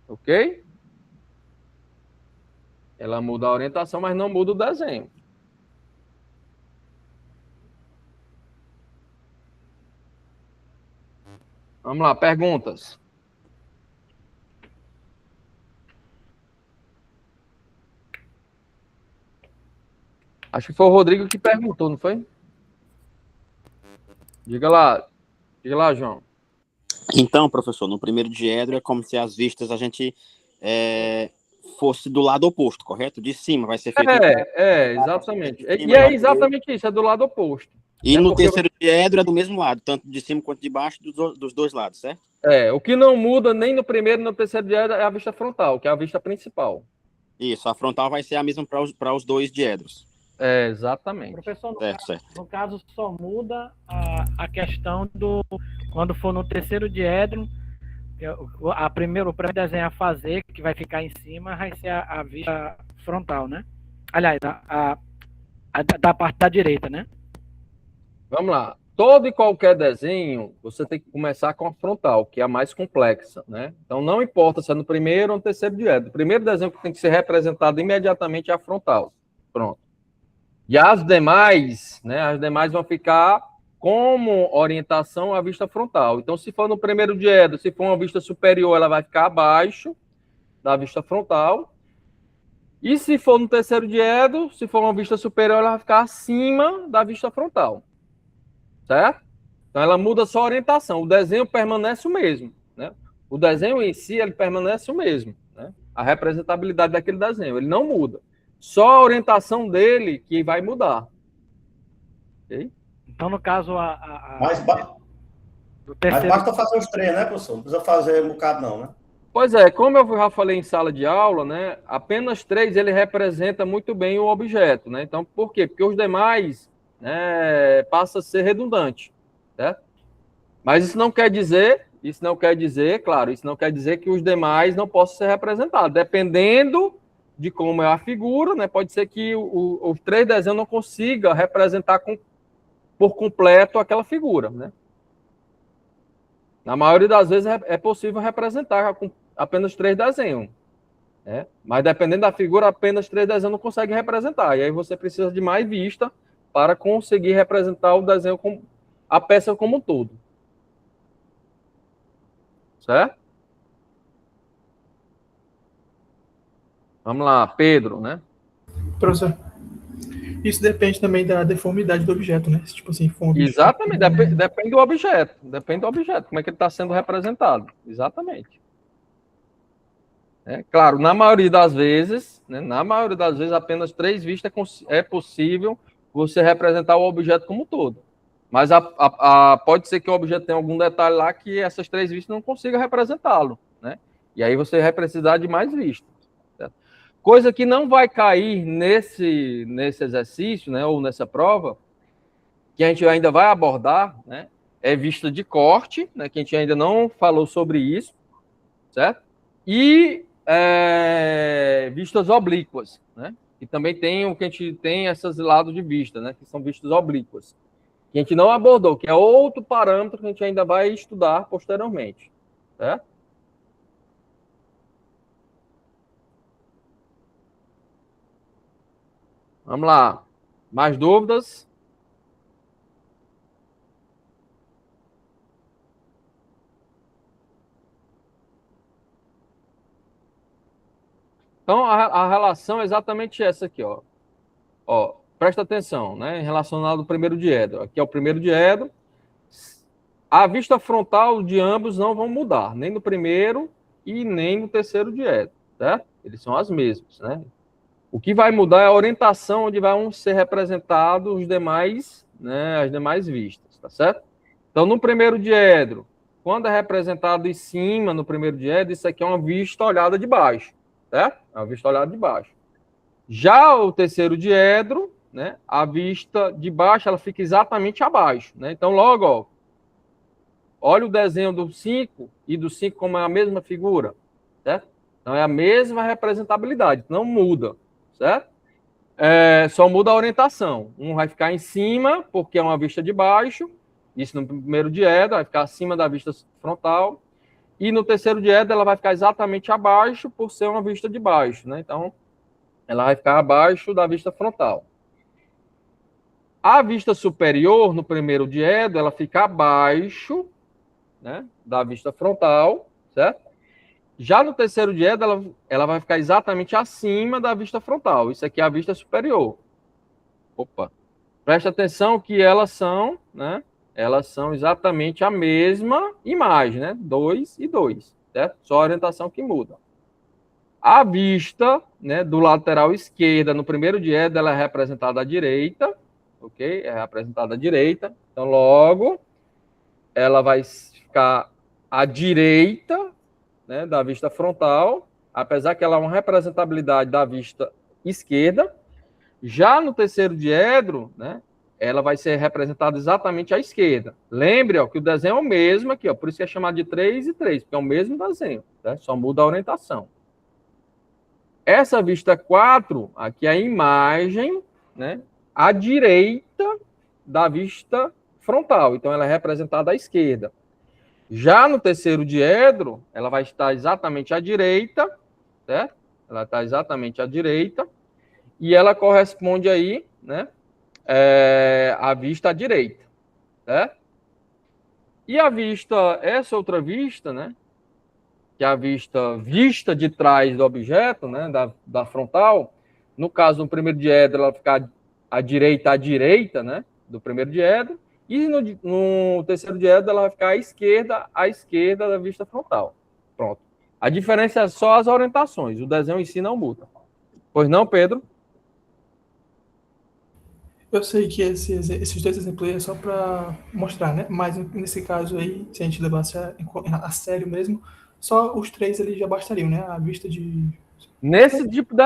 S1: ok? Ela muda a orientação, mas não muda o desenho. Vamos lá, perguntas. Acho que foi o Rodrigo que perguntou, não foi? Diga lá, João.
S10: Então, professor, no primeiro diedro é como se as vistas a gente fosse do lado oposto, correto? De cima vai ser feito...
S1: Exatamente. E é exatamente isso, é do lado oposto.
S10: E no terceiro diedro é do mesmo lado, tanto de cima quanto de baixo, dos dois lados, certo?
S1: O que não muda nem no primeiro nem no terceiro diedro é a vista frontal, que é a vista principal.
S10: Isso, a frontal vai ser a mesma para os dois diedros.
S1: Exatamente.
S9: Professor,
S10: certo.
S9: No caso, só muda a questão do... Quando for no terceiro diedro, o primeiro desenho a fazer, que vai ficar em cima, vai ser a vista frontal, né? Aliás, da parte da direita, né?
S1: Vamos lá. Todo e qualquer desenho, você tem que começar com a frontal, que é a mais complexa, né? Então, não importa se é no primeiro ou no terceiro diedro. O primeiro desenho que tem que ser representado imediatamente é a frontal. Pronto. E as demais, né? As demais vão ficar como orientação à vista frontal. Então, se for no primeiro diedro, se for uma vista superior, ela vai ficar abaixo da vista frontal. E se for no terceiro diedro, se for uma vista superior, ela vai ficar acima da vista frontal. Certo? Então, ela muda só a orientação. O desenho permanece o mesmo, né? O desenho em si, ele permanece o mesmo, né? A representabilidade daquele desenho, ele não muda. Só a orientação dele que vai mudar. Ok?
S9: Então, no caso,
S7: Mas basta fazer os três, né, professor? Não precisa fazer um bocado, não, né?
S1: Pois é, como eu já falei em sala de aula, né? Apenas 3 ele representa muito bem o objeto, né? Então, por quê? Porque os demais, né, passa a ser redundante, certo? Mas isso não quer dizer, claro, isso não quer dizer que os demais não possam ser representados. Dependendo de como é a figura, né? Pode ser que os 3 desenhos não consiga representar por completo aquela figura, né? Na maioria das vezes é possível representar com apenas 3 desenhos, né? Mas dependendo da figura, apenas 3 desenhos não consegue representar. E aí você precisa de mais vista para conseguir representar o desenho, a peça como um todo. Certo? Vamos lá, Pedro, né?
S11: Professor, isso depende também da deformidade do objeto, né? Tipo assim,
S1: Exatamente, depende do objeto. Depende do objeto, como é que ele está sendo representado. Exatamente. Claro, na maioria das vezes, né, apenas 3 vistas é possível você representar o objeto como um todo. Mas pode ser que o objeto tenha algum detalhe lá que essas 3 vistas não consigam representá-lo, né? E aí você vai precisar de mais vistas. Certo? Coisa que não vai cair nesse exercício, né, ou nessa prova, que a gente ainda vai abordar, né, é vista de corte, né, que a gente ainda não falou sobre isso, certo? E vistas oblíquas, né? E também tem o que a gente tem esses lados de vista, né? Que são vistas oblíquas. Que a gente não abordou, que é outro parâmetro que a gente ainda vai estudar posteriormente, certo? Vamos lá. Mais dúvidas? Então, a relação é exatamente essa aqui, ó. Ó, presta atenção, né? Relacionado ao primeiro diedro. Aqui é o primeiro diedro. A vista frontal de ambos não vão mudar, nem no primeiro e nem no terceiro diedro, certo? Eles são as mesmas, né? O que vai mudar é a orientação onde vão ser representados os demais, né, as demais vistas, tá certo? Então, no primeiro diedro, quando é representado em cima, no primeiro diedro, isso aqui é uma vista olhada de baixo, certo? É uma vista olhada de baixo. Já o terceiro diedro, né, a vista de baixo, ela fica exatamente abaixo, né? Então, logo, ó, olha o desenho do 5 e do 5 como é a mesma figura, certo? Então, é a mesma representabilidade, não muda, certo? Só muda a orientação. Um vai ficar em cima, porque é uma vista de baixo, isso no primeiro diedro, vai ficar acima da vista frontal, e no terceiro diedro ela vai ficar exatamente abaixo, por ser uma vista de baixo, né? Então, ela vai ficar abaixo da vista frontal. A vista superior, no primeiro diedro, ela fica abaixo, né, da vista frontal, certo? Já no terceiro diedro, ela vai ficar exatamente acima da vista frontal. Isso aqui é a vista superior. Opa. Presta atenção que elas são, né? Elas são exatamente a mesma imagem, né? 2 e 2, certo? Só a orientação que muda. A vista, né, do lateral esquerda, no primeiro diedro, ela é representada à direita, ok? É representada à direita. Então, logo, ela vai ficar à direita, né, da vista frontal, apesar que ela é uma representabilidade da vista esquerda. Já no terceiro diedro, né, ela vai ser representada exatamente à esquerda. Lembre, ó, que o desenho é o mesmo aqui, ó, por isso que é chamado de 3 e 3, porque é o mesmo desenho, né, só muda a orientação. Essa vista 4, aqui é a imagem, né, à direita da vista frontal, então ela é representada à esquerda. Já no terceiro diedro, ela vai estar exatamente à direita, certo? Ela está exatamente à direita, e ela corresponde aí, né, à vista à direita, certo? E a vista, essa outra vista, né, que é a vista de trás do objeto, né, da frontal, no caso, no primeiro diedro, ela fica à direita, né, do primeiro diedro, e no terceiro diedro ela vai ficar à esquerda da vista frontal. Pronto. A diferença é só as orientações, o desenho em si não muda. Pois não, Pedro?
S11: Eu sei que esses dois exemplos aí é só para mostrar, né? Mas nesse caso aí, se a gente levasse a sério mesmo, só os três ali já bastariam, né? A vista de...
S1: Nesse tipo de...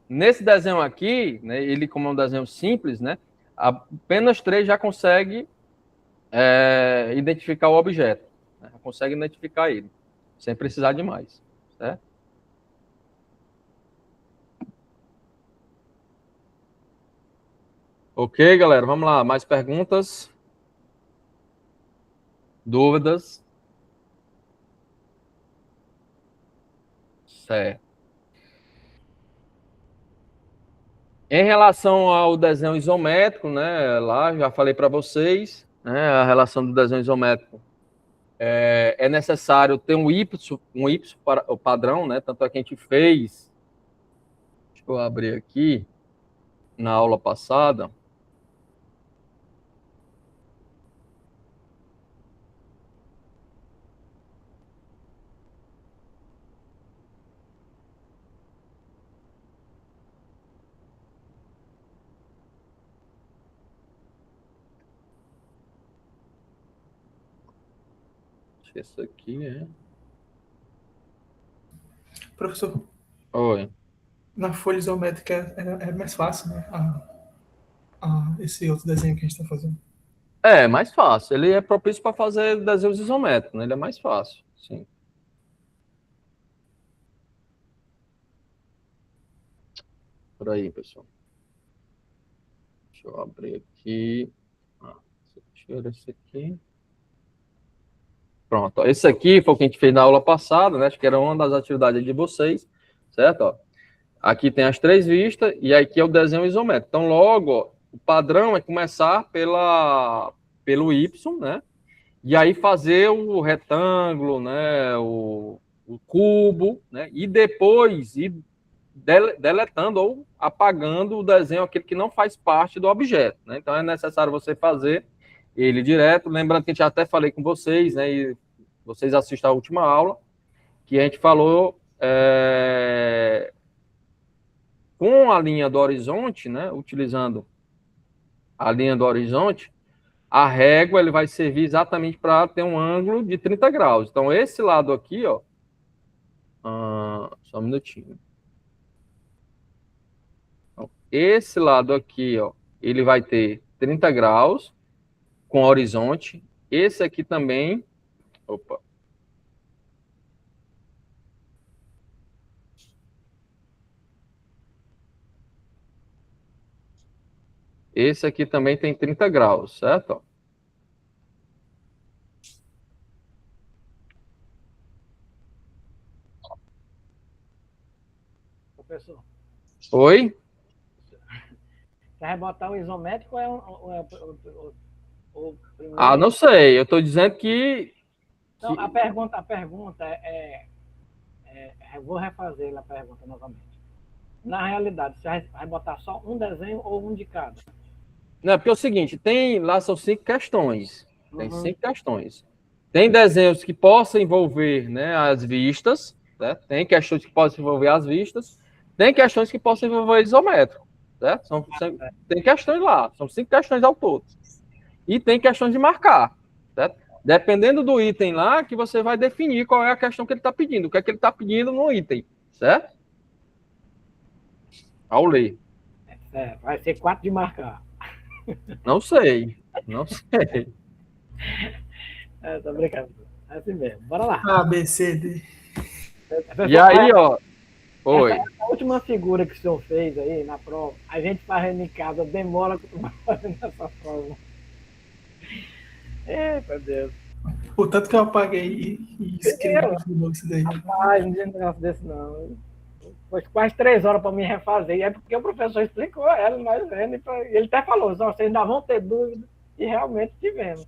S1: nesse desenho aqui, né, ele como é um desenho simples, né, apenas 3 já consegue identificar o objeto, né, consegue identificar ele, sem precisar de mais, certo? Ok, galera, vamos lá, mais perguntas? Dúvidas? Certo. Em relação ao desenho isométrico, né, lá já falei para vocês, né, a relação do desenho isométrico é necessário ter um Y para o padrão, né, tanto é que a gente fez, deixa eu abrir aqui, na aula passada, isso aqui é...
S11: Professor,
S1: Oi.
S11: na folha isométrica é mais fácil, né? Esse outro desenho que a gente está fazendo.
S1: É mais fácil. Ele é propício para fazer desenhos isométricos, né? Ele é mais fácil, sim. Por aí, pessoal. Deixa eu abrir aqui. Tira esse aqui. Pronto. Ó. Esse aqui foi o que a gente fez na aula passada, né? Acho que era uma das atividades de vocês, certo? Ó. Aqui tem as 3 vistas e aqui é o desenho isométrico. Então, logo, ó, o padrão é começar pelo Y, né? E aí fazer o retângulo, né? O cubo, né? E depois ir deletando ou apagando o desenho, aquele que não faz parte do objeto, né? Então, é necessário você fazer ele direto. Lembrando que a gente até falei com vocês, né? E vocês assistam a última aula, que a gente falou com a linha do horizonte, né? Utilizando a linha do horizonte, a régua ele vai servir exatamente para ter um ângulo de 30 graus. Então, esse lado aqui, ó, só um minutinho. Então, esse lado aqui, ó, ele vai ter 30 graus com horizonte. Esse aqui também, opa. Esse aqui também tem 30 graus, certo?
S9: Professor,
S1: Oi?
S9: você vai botar o isométrico ou é o primeiro?
S1: Ah, não sei. Eu estou dizendo que...
S9: Não, a pergunta eu vou refazer a pergunta novamente. Na realidade, você vai botar só um desenho ou um de cada?
S1: Não, porque é o seguinte, lá são 5 questões. Tem 5 questões. Tem desenhos que possam envolver, né, as vistas, né? Tem questões que possam envolver as vistas, tem questões que possam envolver isométrico, certo? Tem questões lá, são 5 questões ao todo. E tem questões de marcar, certo? Dependendo do item lá, que você vai definir qual é a questão que ele está pedindo, o que é que ele está pedindo no item, certo? Ao ler.
S9: Vai ser 4 de marcar.
S1: Não sei.
S9: Tô brincando. É assim mesmo. Bora lá.
S11: A, B, C, D.
S1: E aí, ó. Oi.
S9: A última figura que o senhor fez aí na prova, a gente fazendo em casa, demora para fazer essa prova. Meu Deus.
S11: O tanto que eu apaguei e escrevi isso daí.
S9: Rapaz, não tem negócio desse não. Foi quase 3 horas para me refazer. E é porque o professor explicou ela, mas ele até falou, vocês ainda vão ter dúvida. E realmente tivemos.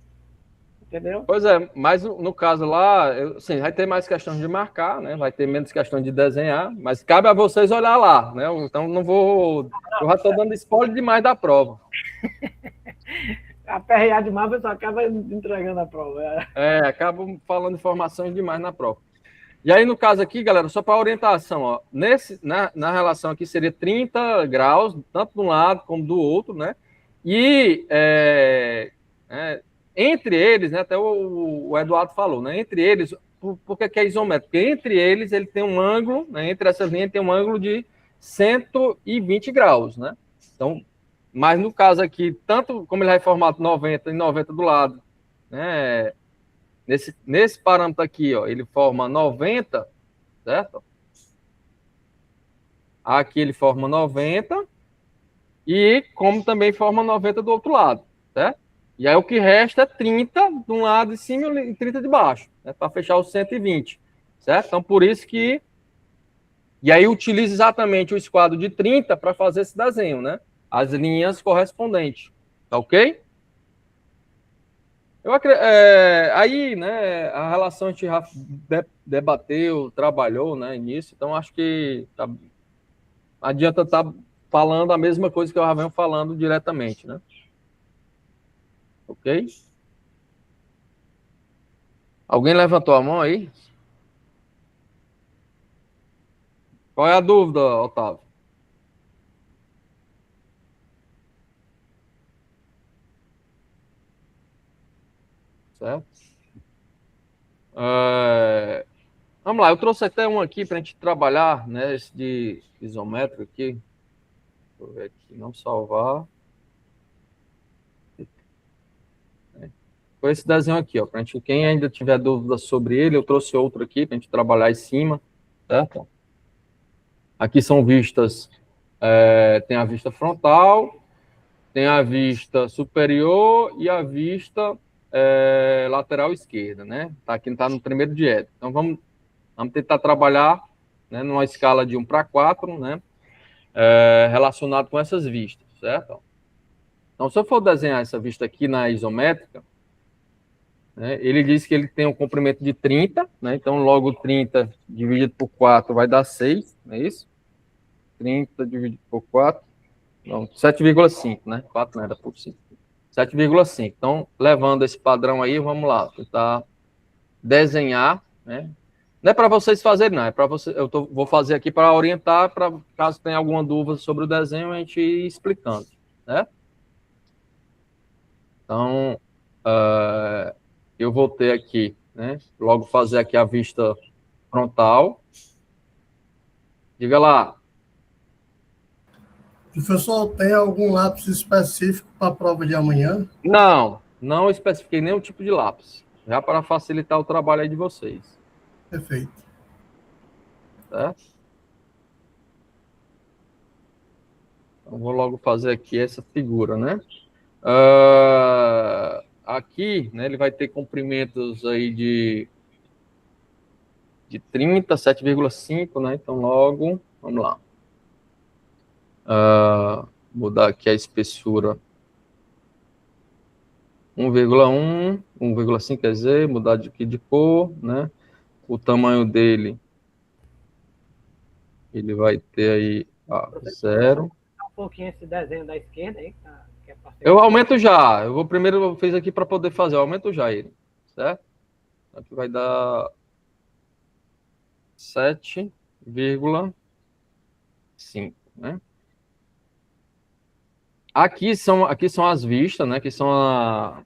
S9: Entendeu?
S1: Pois é, mas no caso lá, sim, vai ter mais questão de marcar, né? Vai ter menos questão de desenhar, mas cabe a vocês olhar lá, né? Então não vou. Eu já estou dando spoiler demais da prova.
S9: Aperrear demais, você acaba entregando a prova.
S1: Acabo falando informações demais na prova. E aí, no caso aqui, galera, só para orientação, ó, na relação aqui seria 30 graus, tanto de um lado como do outro, né? E entre eles, né, até o Eduardo falou, né? Entre eles, por que é isométrico? Porque entre eles ele tem um ângulo, né, entre essas linhas tem um ângulo de 120 graus, né? Então, mas no caso aqui, tanto como ele vai formar 90 e 90 do lado, né? Nesse parâmetro aqui, ó, ele forma 90, certo? Aqui ele forma 90 e como também forma 90 do outro lado, certo? E aí o que resta é 30 de um lado de cima e 30 de baixo, né, para fechar os 120, certo? Então, por isso que... E aí utiliza exatamente o esquadro de 30 para fazer esse desenho, né? As linhas correspondentes, tá ok? Aí, né, a relação a gente já debateu, trabalhou, né, nisso, então acho que adianta estar falando a mesma coisa que eu já venho falando diretamente, né? Ok? Alguém levantou a mão aí? Qual é a dúvida, Otávio? Certo? Vamos lá, eu trouxe até um aqui para a gente trabalhar, né? Esse de isométrico aqui. Deixa eu ver aqui, não salvar. Foi esse desenho aqui, ó. Pra gente, quem ainda tiver dúvida sobre ele, eu trouxe outro aqui para a gente trabalhar em cima, certo? Aqui são vistas, tem a vista frontal, tem a vista superior e a vista lateral esquerda, né? Aqui está no primeiro diédrico. Então, vamos tentar trabalhar, né, numa escala de 1 para 4, né? Relacionado com essas vistas, certo? Então, se eu for desenhar essa vista aqui na isométrica, né, ele diz que ele tem um comprimento de 30, né? Então, logo 30 dividido por 4 vai dar 6, não é isso? 30 dividido por 4, não, 7,5, né? 4 não era por 5. 7,5. Então, levando esse padrão aí, vamos lá, tentar desenhar, né? Não é para vocês fazerem, não, é para você. Vou fazer aqui para orientar, para caso tenha alguma dúvida sobre o desenho, a gente ir explicando, né? Então, eu vou ter aqui, né? Logo fazer aqui a vista frontal. Diga lá.
S3: Professor, tem algum lápis específico para a prova de amanhã?
S1: Não especifiquei nenhum tipo de lápis. Já para facilitar o trabalho aí de vocês.
S3: Perfeito.
S1: Certo? Então, vou logo fazer aqui essa figura, né? Aqui, né, ele vai ter comprimentos aí de 30, 7,5, né? Então, logo, vamos lá. Mudar aqui a espessura 1,1, 1,5, quer dizer, mudar aqui de cor, né? O tamanho dele, ele vai ter aí 0.
S9: Um pouquinho esse desenho da esquerda aí, que é
S1: eu aumento já. Eu vou primeiro, eu fiz aqui para poder fazer, eu aumento já ele, certo? Aqui vai dar 7,5, né? Aqui são as vistas, né? Que são a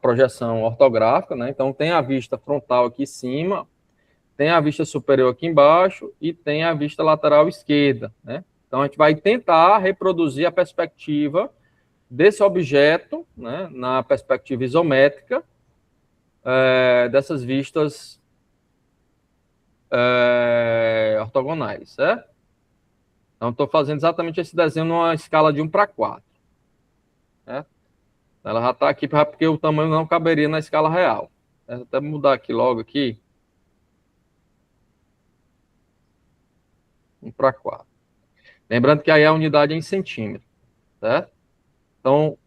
S1: projeção ortográfica, né? Então tem a vista frontal aqui em cima, tem a vista superior aqui embaixo e tem a vista lateral esquerda, né? Então a gente vai tentar reproduzir a perspectiva desse objeto, né? Na perspectiva isométrica dessas vistas ortogonais, certo? Então, estou fazendo exatamente esse desenho numa escala de 1:4. Né? Ela já está aqui porque o tamanho não caberia na escala real. Vou até mudar aqui logo aqui. 1:4. Lembrando que aí a unidade é em centímetro. Certo? Então,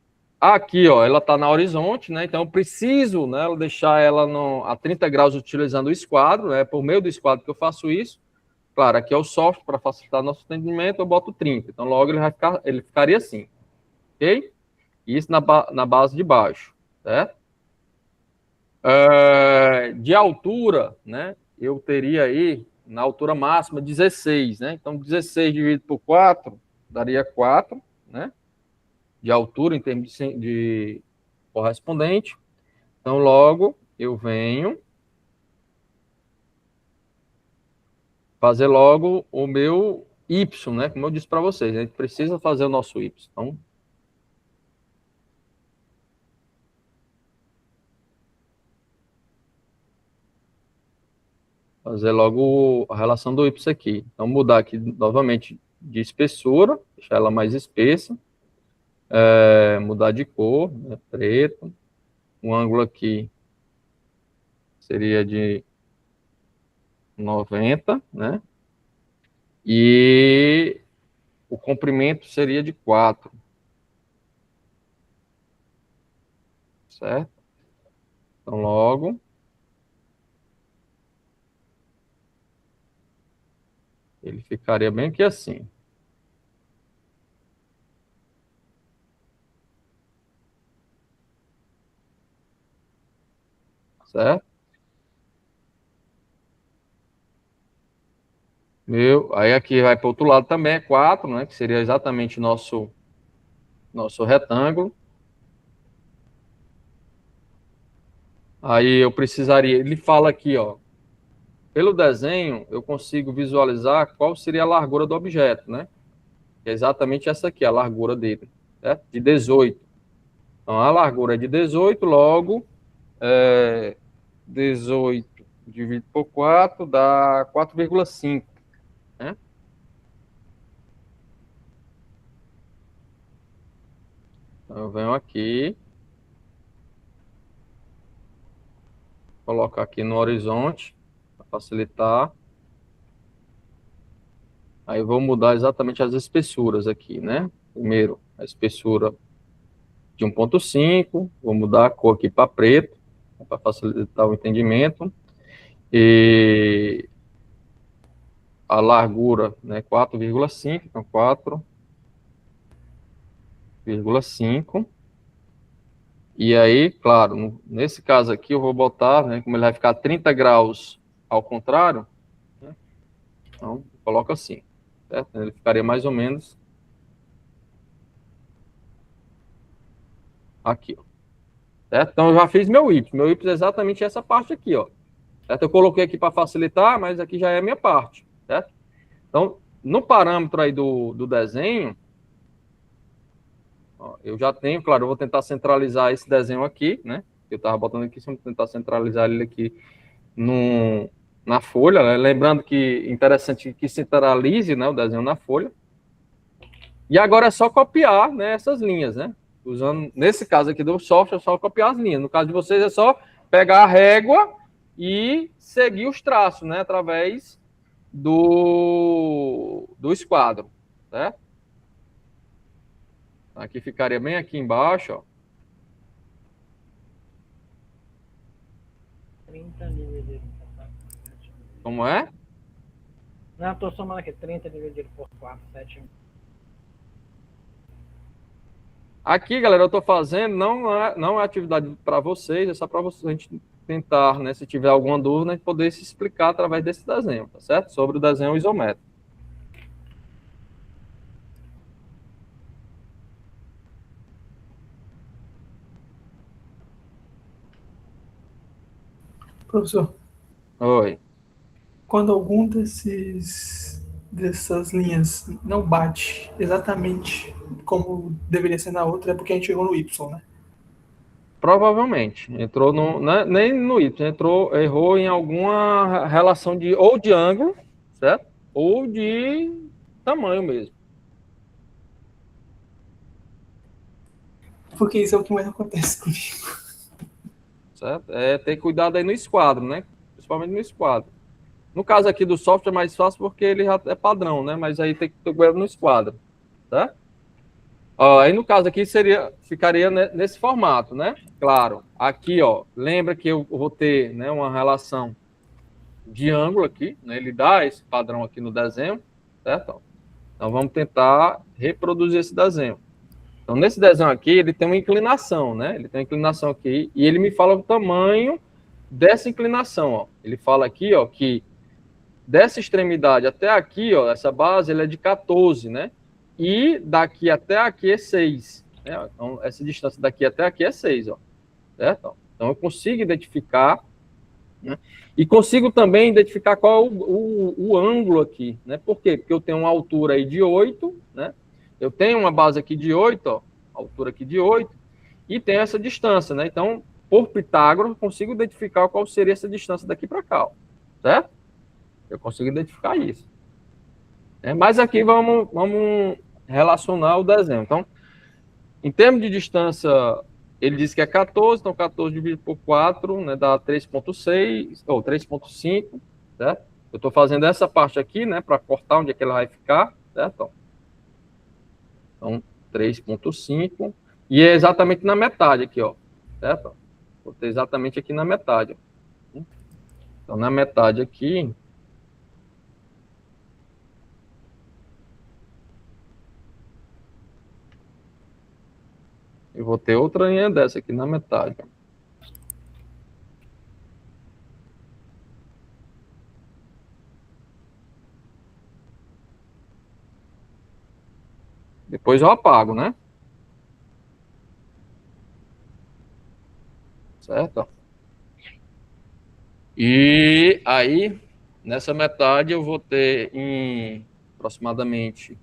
S1: aqui, ó, ela está na horizonte, né? Então, eu preciso, né, deixar ela a 30 graus utilizando o esquadro. É por meio do esquadro que eu faço isso. Claro, aqui é o software para facilitar nosso entendimento, eu boto 30. Então, logo ele ficaria assim. Ok? Isso na base de baixo. Certo? De altura, né? Eu teria aí, na altura máxima, 16. Né? Então, 16 dividido por 4, daria 4. Né? De altura, em termos de correspondente. Então, logo, eu venho fazer logo o meu Y, né? Como eu disse para vocês, a gente precisa fazer o nosso Y. Então, fazer logo a relação do Y aqui. Então, mudar aqui novamente de espessura, deixar ela mais espessa. Mudar de cor, né? Preto. O ângulo aqui seria de 90, né? E o comprimento seria de 4. Certo? Então, logo, ele ficaria bem aqui assim. Certo? Aí aqui vai para o outro lado também, é 4, né? Que seria exatamente nosso retângulo. Aí eu precisaria, ele fala aqui, ó, pelo desenho eu consigo visualizar qual seria a largura do objeto, né? Que é exatamente essa aqui, a largura dele, certo? De 18. Então a largura é de 18, logo 18 dividido por 4 dá 4,5, né? Então eu venho aqui, colocar aqui no horizonte, para facilitar. Aí eu vou mudar exatamente as espessuras aqui, né? Primeiro, a espessura de 1,5, vou mudar a cor aqui para preto, para facilitar o entendimento. E a largura, né? 4,5, então 4,5. E aí, claro, nesse caso aqui eu vou botar, né, como ele vai ficar 30 graus ao contrário, né, então coloco assim, certo? Ele ficaria mais ou menos aqui, ó, certo? Então eu já fiz meu Y é exatamente essa parte aqui, ó, certo? Eu coloquei aqui para facilitar, mas aqui já é a minha parte, certo? Então, no parâmetro aí do desenho, ó, eu já tenho, claro, eu vou tentar centralizar esse desenho aqui, né? Eu estava botando aqui, vou tentar centralizar ele aqui na folha, né? Lembrando que é interessante que centralize, né, o desenho na folha. E agora é só copiar, né, essas linhas, né? Usando, nesse caso aqui do software, é só copiar as linhas. No caso de vocês, é só pegar a régua e seguir os traços, né? Através do esquadro, certo? Aqui ficaria bem aqui embaixo, ó.
S9: 30 dividido por 4,
S1: Como é?
S9: não, estou somando aqui, 30 dividido por 4, 7.
S1: Aqui, galera, eu estou fazendo, não é atividade para vocês, é só para vocês, a gente tentar, né, se tiver alguma dúvida, a gente poder se explicar através desse desenho, tá certo? Sobre o desenho isométrico.
S11: Professor,
S1: Oi.
S11: quando algum dessas linhas não bate exatamente como deveria ser na outra, é porque a gente chegou no Y, né?
S1: Provavelmente. Entrou no, né, nem no Y, errou em alguma relação ou de ângulo, certo? Ou de tamanho mesmo.
S11: Porque isso é o que mais acontece comigo.
S1: Certo? É ter cuidado aí no esquadro, né? Principalmente no esquadro. No caso aqui do software é mais fácil porque ele já é padrão, né? Mas aí tem que ter cuidado no esquadro, tá? Ó, aí no caso aqui ficaria nesse formato, né? Claro. Aqui, ó, lembra que eu vou ter, né, uma relação de ângulo aqui, né? Ele dá esse padrão aqui no desenho, certo? Então vamos tentar reproduzir esse desenho. Então nesse desenho aqui ele tem uma inclinação, né? Ele tem uma inclinação aqui e ele me fala o tamanho dessa inclinação, ó. Ele fala aqui, ó, que dessa extremidade até aqui, ó, essa base, ele é de 14, né? E daqui até aqui é 6. Né? Então, essa distância daqui até aqui é 6, ó. Certo? Então, eu consigo identificar, né? E consigo também identificar qual é o ângulo aqui, né? Por quê? Porque eu tenho uma altura aí de 8, né? Eu tenho uma base aqui de 8, ó, altura aqui de 8, e tenho essa distância, né? Então, por Pitágoras, eu consigo identificar qual seria essa distância daqui para cá, ó. Certo? Eu consigo identificar isso. Mas aqui vamos relacionar o desenho. Então, em termos de distância, ele diz que é 14, então 14 dividido por 4, né, dá 3,6, ou 3,5, certo? Eu estou fazendo essa parte aqui, né, para cortar onde é que ela vai ficar, certo? Então, 3,5, e é exatamente na metade aqui, ó, certo? Vou ter exatamente aqui na metade, ó. Então, na metade aqui, eu vou ter outra linha dessa aqui na metade. Depois eu apago, né? Certo? E aí, nessa metade, eu vou ter em aproximadamente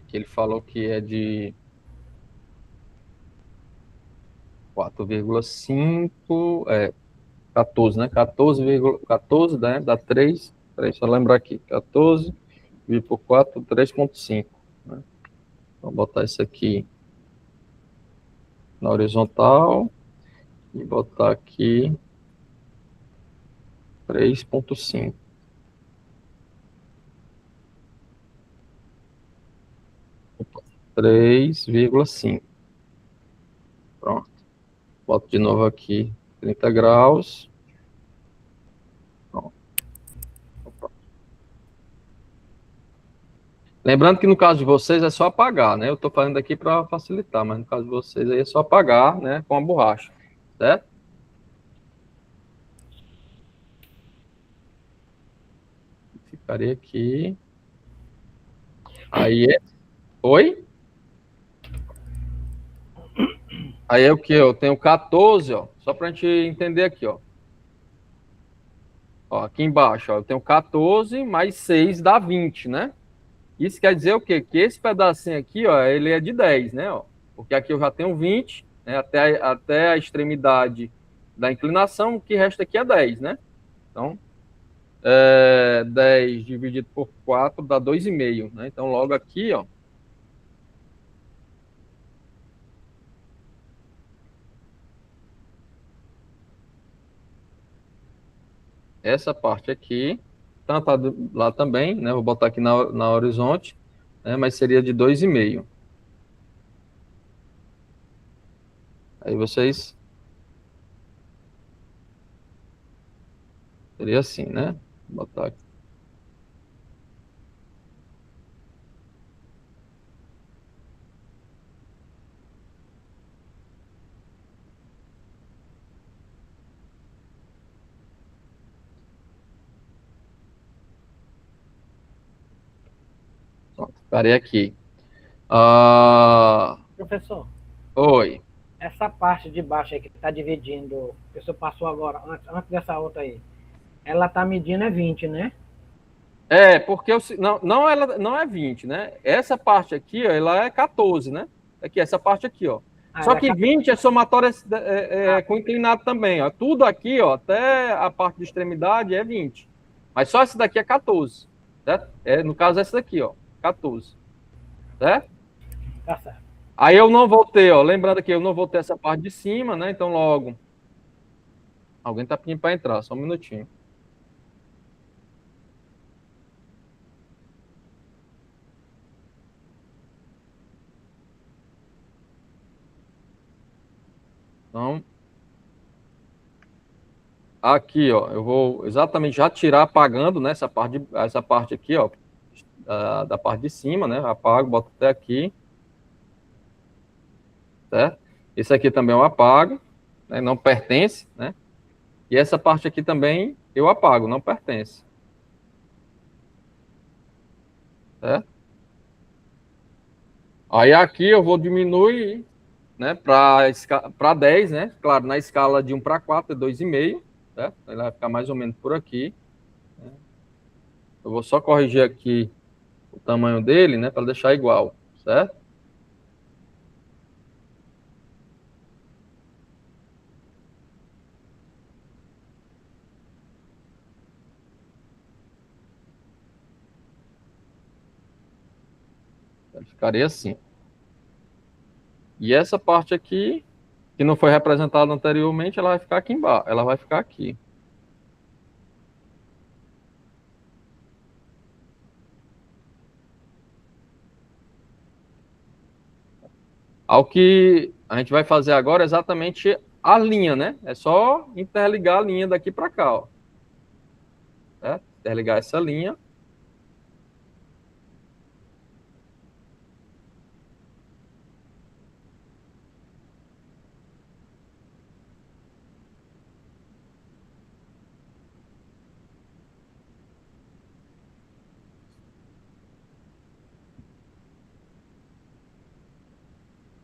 S1: que ele falou que é de 4,5, 14, né? 14, né? Dá 3. Peraí, só lembrar aqui. 14 dividido por 4, 3,5. Né? Vou botar isso aqui na horizontal e botar aqui 3,5. Opa, 3,5. Pronto. Boto de novo aqui 30 graus. Pronto. Opa. Lembrando que no caso de vocês é só apagar, né? Eu estou fazendo aqui para facilitar, mas no caso de vocês aí é só apagar, né? Com a borracha, certo? Ficaria aqui. Aí é... Oi? Aí é o que? Eu tenho 14, ó. Só para a gente entender aqui, ó. Ó, aqui embaixo, ó, eu tenho 14 mais 6 dá 20, né? Isso quer dizer o quê? Que esse pedacinho aqui, ó, ele é de 10, né? Ó, porque aqui eu já tenho 20, né? Até a extremidade da inclinação, o que resta aqui é 10, né? Então, 10 dividido por 4 dá 2,5, né? Então, logo aqui, ó, essa parte aqui, tanto lá também, né? Vou botar aqui na horizonte, né? Mas seria de 2,5. Aí vocês... Seria assim, né? Vou botar aqui. Pronto, parei aqui.
S9: Professor,
S1: Oi.
S9: essa parte de baixo aí que está dividindo, o professor passou agora, antes dessa outra aí, ela está medindo 20, né?
S1: Porque ela não é 20, né? Essa parte aqui, ó, ela é 14, né? Aqui, essa parte aqui, ó. Só que 20 é somatória com inclinado também, ó. Tudo aqui, ó, até a parte de extremidade é 20. Mas só essa daqui é 14, certo? No caso, essa daqui, ó, 14. Certo?
S9: Tá certo.
S1: Aí eu não vou ter, ó, lembrando que eu não vou ter essa parte de cima, né? Então, logo. Alguém tá pedindo para entrar, só um minutinho. Então, aqui, ó, eu vou exatamente já tirar apagando, né, essa parte aqui, ó, da parte de cima, né, apago, boto até aqui, certo? Esse aqui também eu apago, né, não pertence, né? E essa parte aqui também eu apago, não pertence. Certo? Aí aqui eu vou diminuir, né, para 10, né? Claro, na escala de 1 para 4 é 2,5, certo? Ele vai ficar mais ou menos por aqui. Né? Eu vou só corrigir aqui o tamanho dele, né, para deixar igual, certo? Ficaria assim. E essa parte aqui, que não foi representada anteriormente, ela vai ficar aqui embaixo. Ela vai ficar aqui. Ao que a gente vai fazer agora é exatamente a linha, né? É só interligar a linha daqui para cá, ó. Certo? Interligar essa linha.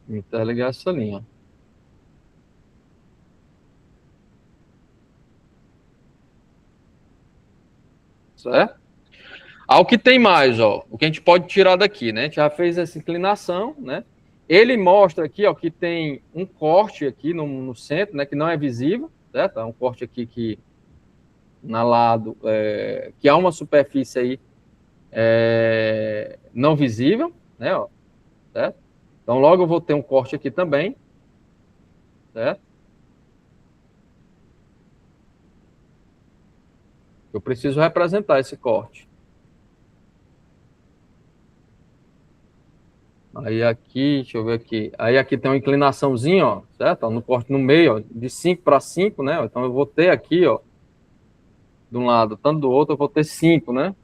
S1: Interligar essa linha. Certo? Ao que tem mais, ó, o que a gente pode tirar daqui, né? A gente já fez essa inclinação, né? Ele mostra aqui, ó, que tem um corte aqui no centro, né? Que não é visível, certo? É um corte aqui que na lado, que há uma superfície aí não visível, né? Ó, certo? Então logo eu vou ter um corte aqui também, certo? Eu preciso representar esse corte. Aí aqui, deixa eu ver aqui. Aí aqui tem uma inclinaçãozinha, ó, certo? No corte no meio, ó, de 5 para 5, né? Então eu vou ter aqui, ó, de um lado, tanto do outro, eu vou ter 5, né?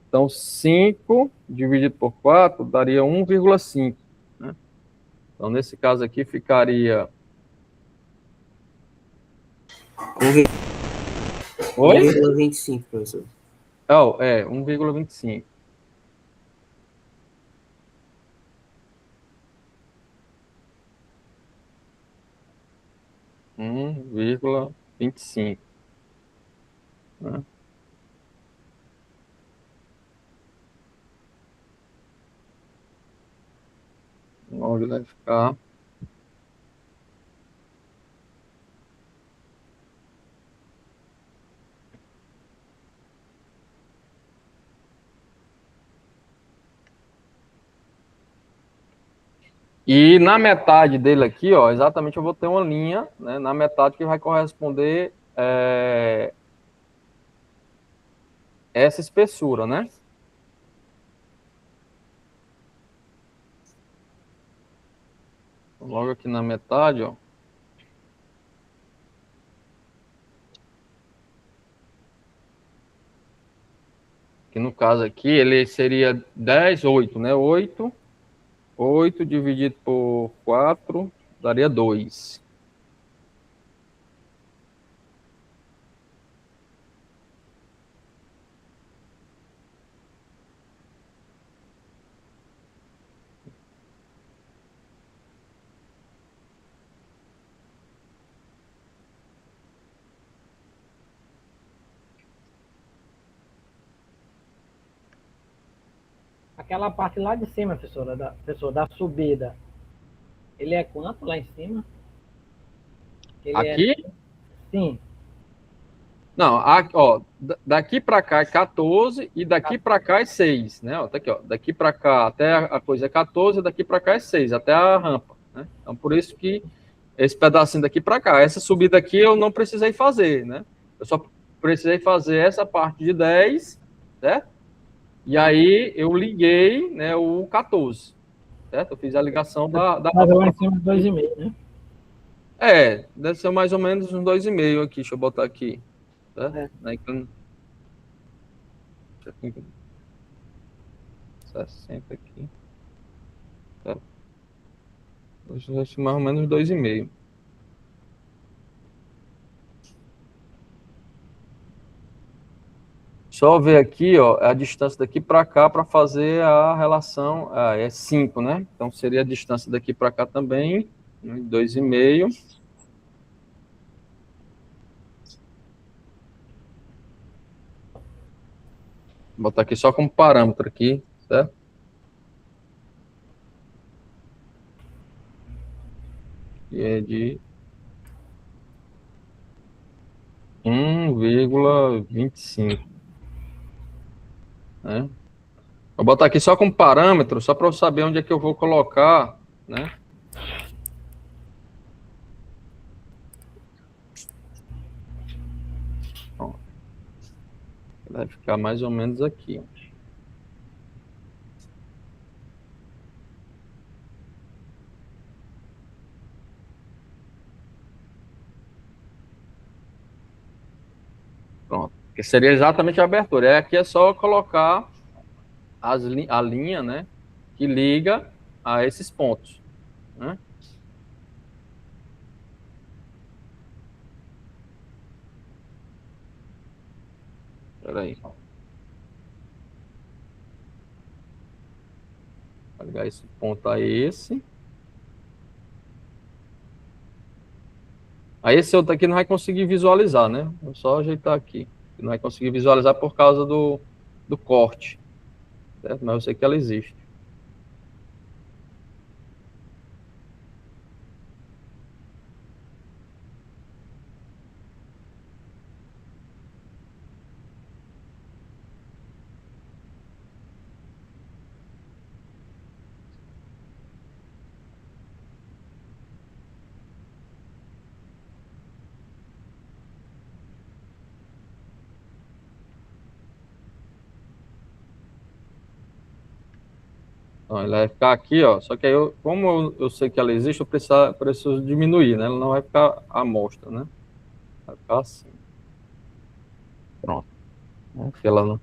S1: Então 5 dividido por 4 daria 1,5, né? Então nesse caso aqui ficaria... Oi?
S12: 1,25, professor.
S1: Oh, 1,25. Um 1,25. Né? Logo vai ficar... E na metade dele aqui, ó, exatamente eu vou ter uma linha, né, na metade que vai corresponder essa espessura, né? Logo aqui na metade, ó. Que no caso aqui, ele seria 10, 8, né? 8 dividido por 4 daria 2.
S9: Aquela parte lá de cima, professor, da subida, ele é quanto lá em cima? Ele
S1: Aqui?
S9: Sim.
S1: Não, ó, daqui para cá é 14 e daqui para cá é 6, né? Ó, tá aqui, ó, daqui para cá até a coisa é 14, daqui para cá é 6, até a rampa, né? Então, por isso que esse pedacinho daqui para cá, essa subida aqui eu não precisei fazer, né? Eu só precisei fazer essa parte de 10, certo? E aí eu liguei, né, o 14, certo? Eu fiz a ligação da
S9: Mas lá em cima 2,5, né?
S1: Deve ser mais ou menos uns 2,5 aqui, deixa eu botar aqui. Tá? 60 aqui. Tá? Mais ou menos 2,5. Só ver aqui, ó, a distância daqui para cá para fazer a relação. É 5, né? Então seria a distância daqui para cá também, 2,5. Vou botar aqui só como parâmetro aqui, certo? E é de 1,25. Né? Vou botar aqui só como parâmetro, só para eu saber onde é que eu vou colocar, né? Ó, vai ficar mais ou menos aqui. Pronto. Que seria exatamente a abertura. Aqui é só colocar a linha, né? Que liga a esses pontos, né? Espera aí. Vou ligar esse ponto a esse. Aí esse outro aqui não vai conseguir visualizar, né? Vou só ajeitar aqui. Não vai conseguir visualizar por causa do corte. Certo? Mas eu sei que ela existe. Então, ela vai ficar aqui, ó. Só que aí, como eu sei que ela existe, eu preciso diminuir, né? Ela não vai ficar à mostra, né? Vai ficar assim. Pronto. Aqui ela não...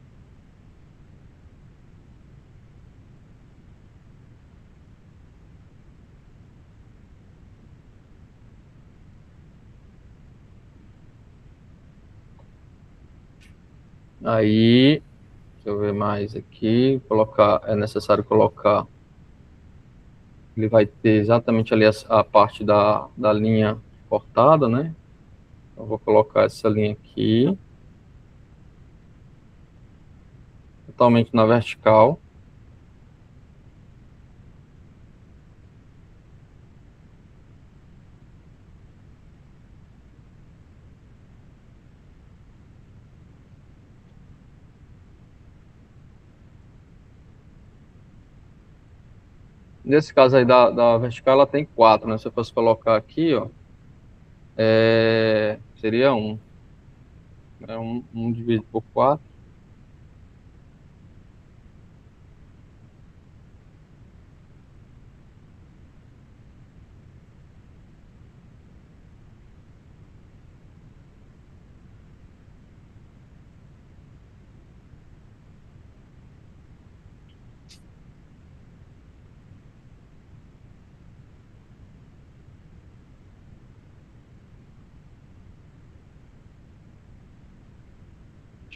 S1: Aí, deixa eu ver mais aqui. É necessário colocar. Ele vai ter exatamente ali a parte da linha cortada, né? Eu vou colocar essa linha aqui. Totalmente na vertical. Nesse caso aí da vertical, ela tem 4, né? Se eu fosse colocar aqui, ó, seria 1. É 1 dividido por 4.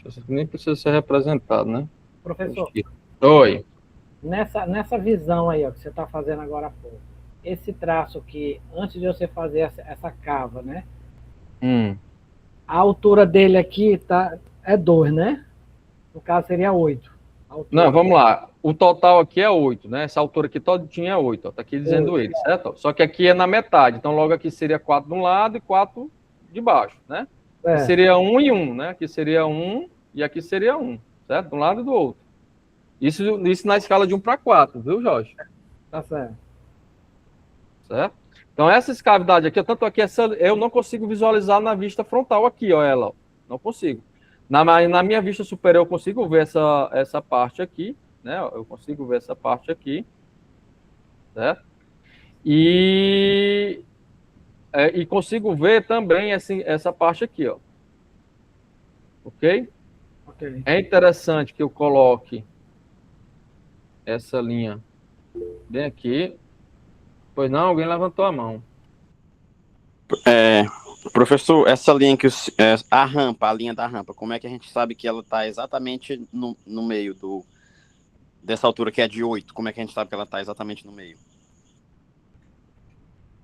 S1: Isso nem precisa ser representado, né?
S9: Professor,
S1: Oi.
S9: nessa visão aí, ó, que você está fazendo agora há pouco, esse traço aqui, antes de você fazer essa cava, né? A altura dele aqui é 2, né? No caso, seria 8.
S1: Não, vamos lá. O total aqui é 8, né? Essa altura aqui todinha é 8, ó. Tá aqui dizendo
S9: 8,
S1: ele, certo? Só que aqui é na metade. Então, logo aqui seria 4 de um lado e 4 de baixo, né?
S9: É.
S1: Seria 1 e 1, né? Aqui seria 1 e aqui seria 1, certo? De um lado e do outro. Isso na escala de 1 para 4, viu, Jorge?
S9: Tá certo.
S1: Certo? Então, essa escavidade aqui, tanto aqui, eu não consigo visualizar na vista frontal aqui, ó, ela, ó. Não consigo. Na minha vista superior, eu consigo ver essa parte aqui, né? Eu consigo ver essa parte aqui, certo? E consigo ver também essa parte aqui, ó. Ok?
S9: Ok.
S1: É interessante que eu coloque essa linha bem aqui. Pois não, alguém levantou a mão.
S10: Professor, essa linha que a linha da rampa, como é que a gente sabe que ela está exatamente no meio dessa altura que é de 8? Como é que a gente sabe que ela está exatamente no meio?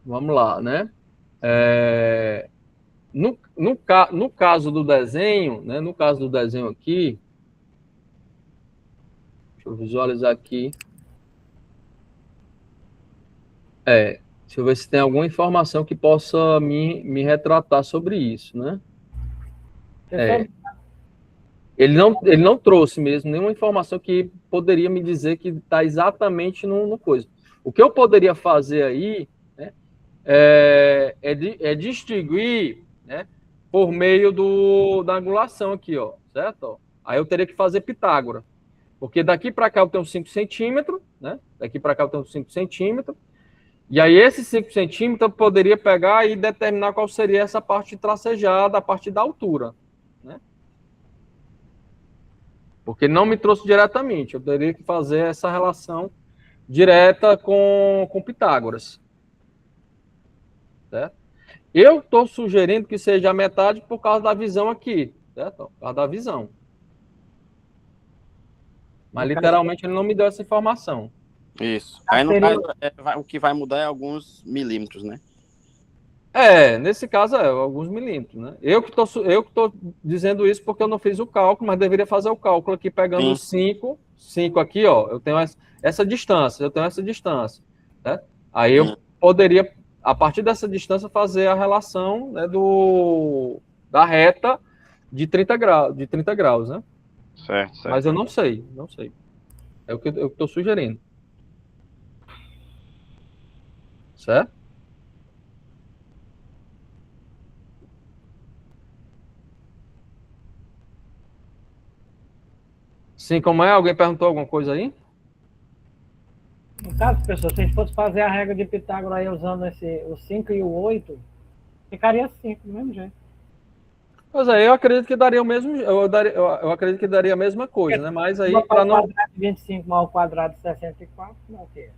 S1: Vamos lá, né? No caso do desenho, né? No caso do desenho aqui, deixa eu visualizar aqui. Deixa eu ver se tem alguma informação que possa me retratar sobre isso, né? Ele não trouxe mesmo nenhuma informação que poderia me dizer que está exatamente no coisa. O que eu poderia fazer aí, né, é distinguir, né, por meio da angulação aqui, ó, certo? Aí eu teria que fazer Pitágoras. Porque daqui para cá eu tenho 5 centímetros, né? Daqui para cá eu tenho 5 centímetros. E aí, esses 5 centímetros eu poderia pegar e determinar qual seria essa parte tracejada a partir da altura, né? Porque não me trouxe diretamente. Eu teria que fazer essa relação direta com Pitágoras. Certo? Eu estou sugerindo que seja a metade por causa da visão aqui, certo? Por causa da visão. Mas, literalmente, ele não me deu essa informação.
S10: Isso. Aí, no caso, o que vai mudar é alguns milímetros, né?
S1: Nesse caso, alguns milímetros, né? Eu que estou dizendo isso porque eu não fiz o cálculo, mas deveria fazer o cálculo aqui, pegando os 5 aqui, ó. Eu tenho essa distância, né? Aí eu poderia, a partir dessa distância, fazer a relação, né, da reta de 30 graus, né?
S10: Certo.
S1: Mas eu não sei. É o que eu estou sugerindo. Certo? Sim, como é? Alguém perguntou alguma coisa aí?
S9: No caso, pessoal, se a gente fosse fazer a regra de Pitágoras aí usando o 5 e o 8, ficaria 5, do mesmo jeito.
S1: Pois é, eu acredito que daria o mesmo. Eu acredito que daria a mesma coisa, né? Mas aí, para não.
S9: Quadrado de 25 mais o quadrado de 64, não é o quê?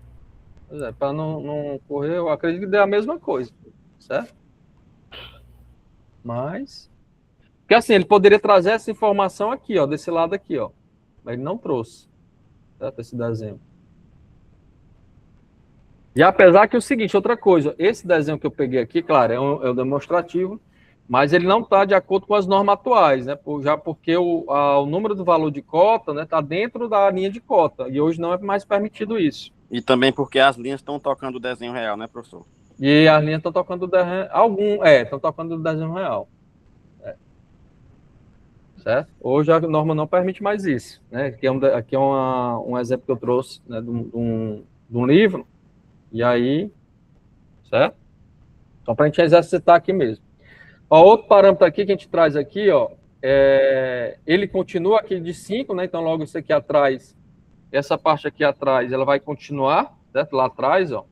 S1: Pois é, para não correr, eu acredito que dê a mesma coisa, certo? Mas. Porque assim, ele poderia trazer essa informação aqui, ó, desse lado aqui, ó. Mas ele não trouxe, certo? Esse desenho. E apesar que é o seguinte, outra coisa, esse desenho que eu peguei aqui, claro, é um demonstrativo, mas ele não está de acordo com as normas atuais, né? Já porque o número do valor de cota, né, está dentro da linha de cota, e hoje não é mais permitido isso.
S10: E também porque as linhas estão tocando o desenho real, né, professor?
S1: E as linhas estão tocando o desenho... estão tocando o desenho real. Certo? Hoje a norma não permite mais isso, né? Aqui é um exemplo que eu trouxe, né, de do livro, e aí, certo? Só para a gente exercitar aqui mesmo. Ó, outro parâmetro aqui que a gente traz aqui, ó, ele continua aqui de 5, né? Então, logo isso aqui atrás, essa parte aqui atrás, ela vai continuar, certo? Lá atrás, ó.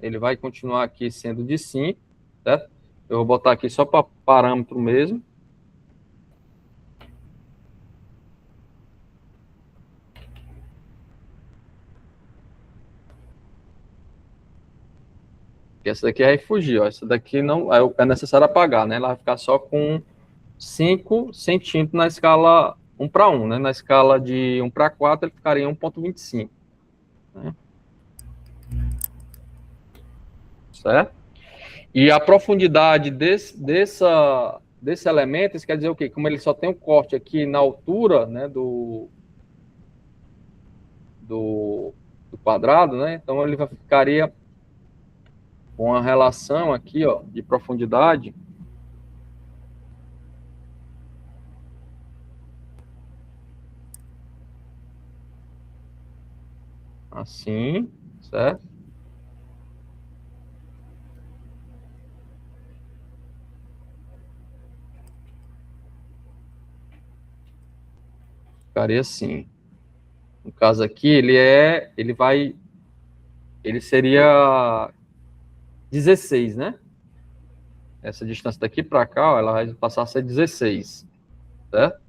S1: Ele vai continuar aqui sendo de 5, certo? Eu vou botar aqui só para parâmetro mesmo. Essa daqui vai fugir, ó. Essa daqui não é necessário apagar, né? Ela vai ficar só com 5 centímetros na escala 1:1, né? Na escala de 1:4, ele ficaria em 1,25, né? Certo? E a profundidade desse elemento, isso quer dizer o quê? Como ele só tem um corte aqui na altura, né, do quadrado, né? Então ele ficaria com a relação aqui, ó, de profundidade assim, certo? Ficaria assim. No caso aqui, ele seria 16, né? Essa distância daqui para cá, ó, ela vai passar a ser 16, certo?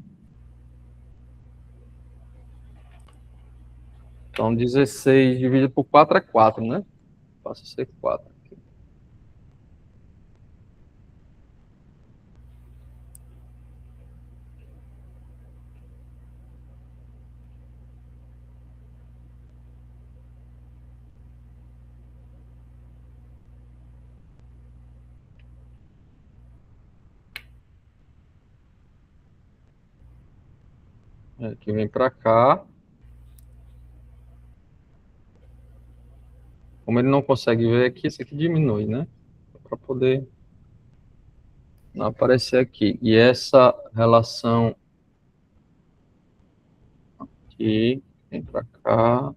S1: Então, 16 dividido por 4 é 4, né? Passa a ser 4. Aqui vem para cá. Como ele não consegue ver aqui, isso aqui diminui, né? Para poder não aparecer aqui. E essa relação aqui vem para cá.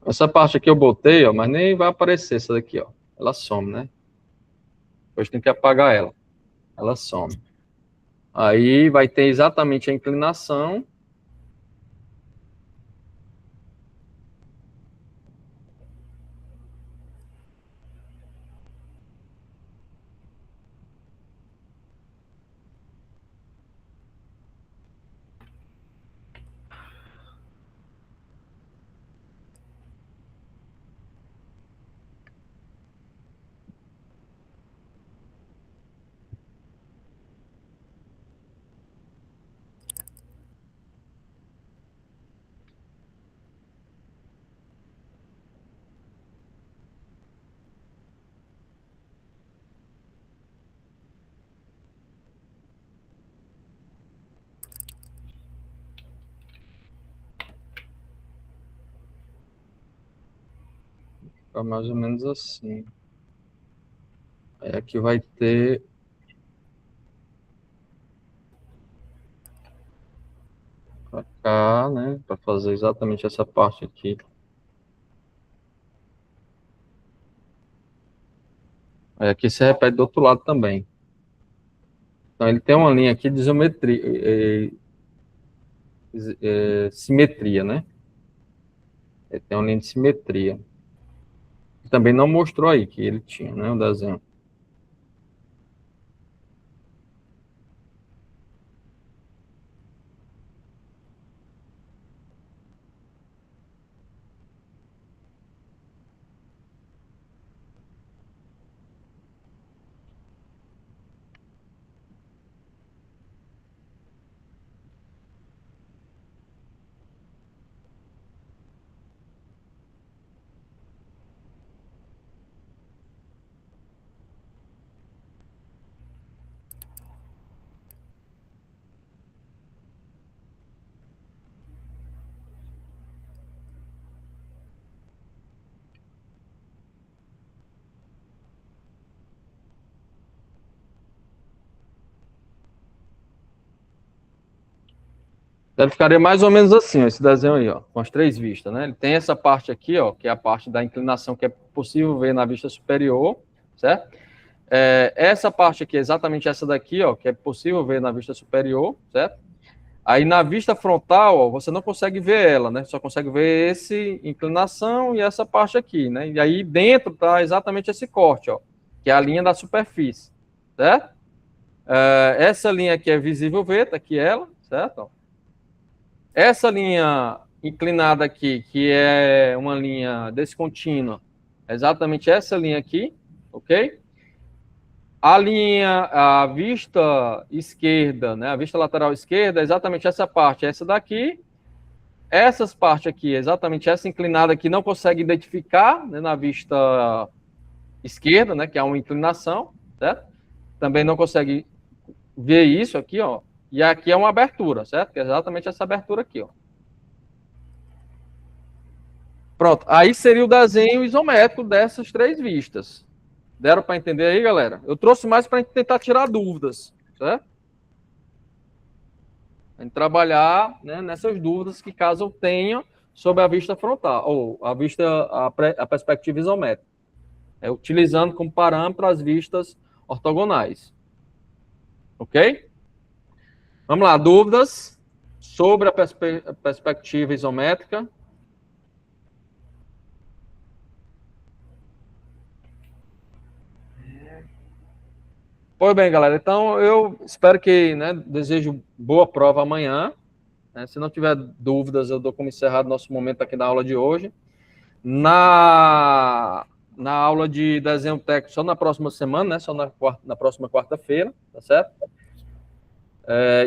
S1: Essa parte aqui eu botei, ó, mas nem vai aparecer essa daqui, ó. Ela some, né? Depois tem que apagar ela. Ela some. Aí vai ter exatamente a inclinação. Fica mais ou menos assim. Aí aqui vai ter para cá, né? Para fazer exatamente essa parte aqui. Aí aqui se repete do outro lado também. Então ele tem uma linha aqui de isometria, simetria, né? Ele tem uma linha de simetria. Também não mostrou aí que ele tinha, né? O desenho. Ele ficaria mais ou menos assim, ó, esse desenho aí, ó, com as 3 vistas, né? Ele tem essa parte aqui, ó, que é a parte da inclinação que é possível ver na vista superior, certo? Essa parte aqui, exatamente essa daqui, ó, que é possível ver na vista superior, certo? Aí na vista frontal, ó, você não consegue ver ela, né? Só consegue ver esse inclinação e essa parte aqui, né? E aí dentro tá exatamente esse corte, ó, que é a linha da superfície, certo? Essa linha aqui é visível ver, tá aqui ela, certo? Ó. Essa linha inclinada aqui, que é uma linha descontínua, é exatamente essa linha aqui, ok? A vista esquerda, né, a vista lateral esquerda é exatamente essa parte, essa daqui. Essas partes aqui, exatamente essa inclinada aqui, não consegue identificar, né, na vista esquerda, né, que é uma inclinação, certo? Também não consegue ver isso aqui, ó. E aqui é uma abertura, certo? Que é exatamente essa abertura aqui, ó. Pronto. Aí seria o desenho isométrico dessas 3 vistas. Deram para entender aí, galera? Eu trouxe mais para a gente tentar tirar dúvidas, certo? A gente trabalhar, né, nessas dúvidas que caso tenha sobre a vista frontal, ou a perspectiva isométrica. Utilizando como parâmetro as vistas ortogonais. Ok? Vamos lá, dúvidas sobre a perspectiva isométrica? Pois bem, galera, então eu espero que, né, desejo boa prova amanhã. Né? Se não tiver dúvidas, eu dou como encerrado nosso momento aqui na aula de hoje. Na aula de desenho técnico, só na próxima semana, né? Só na próxima quarta-feira, tá certo?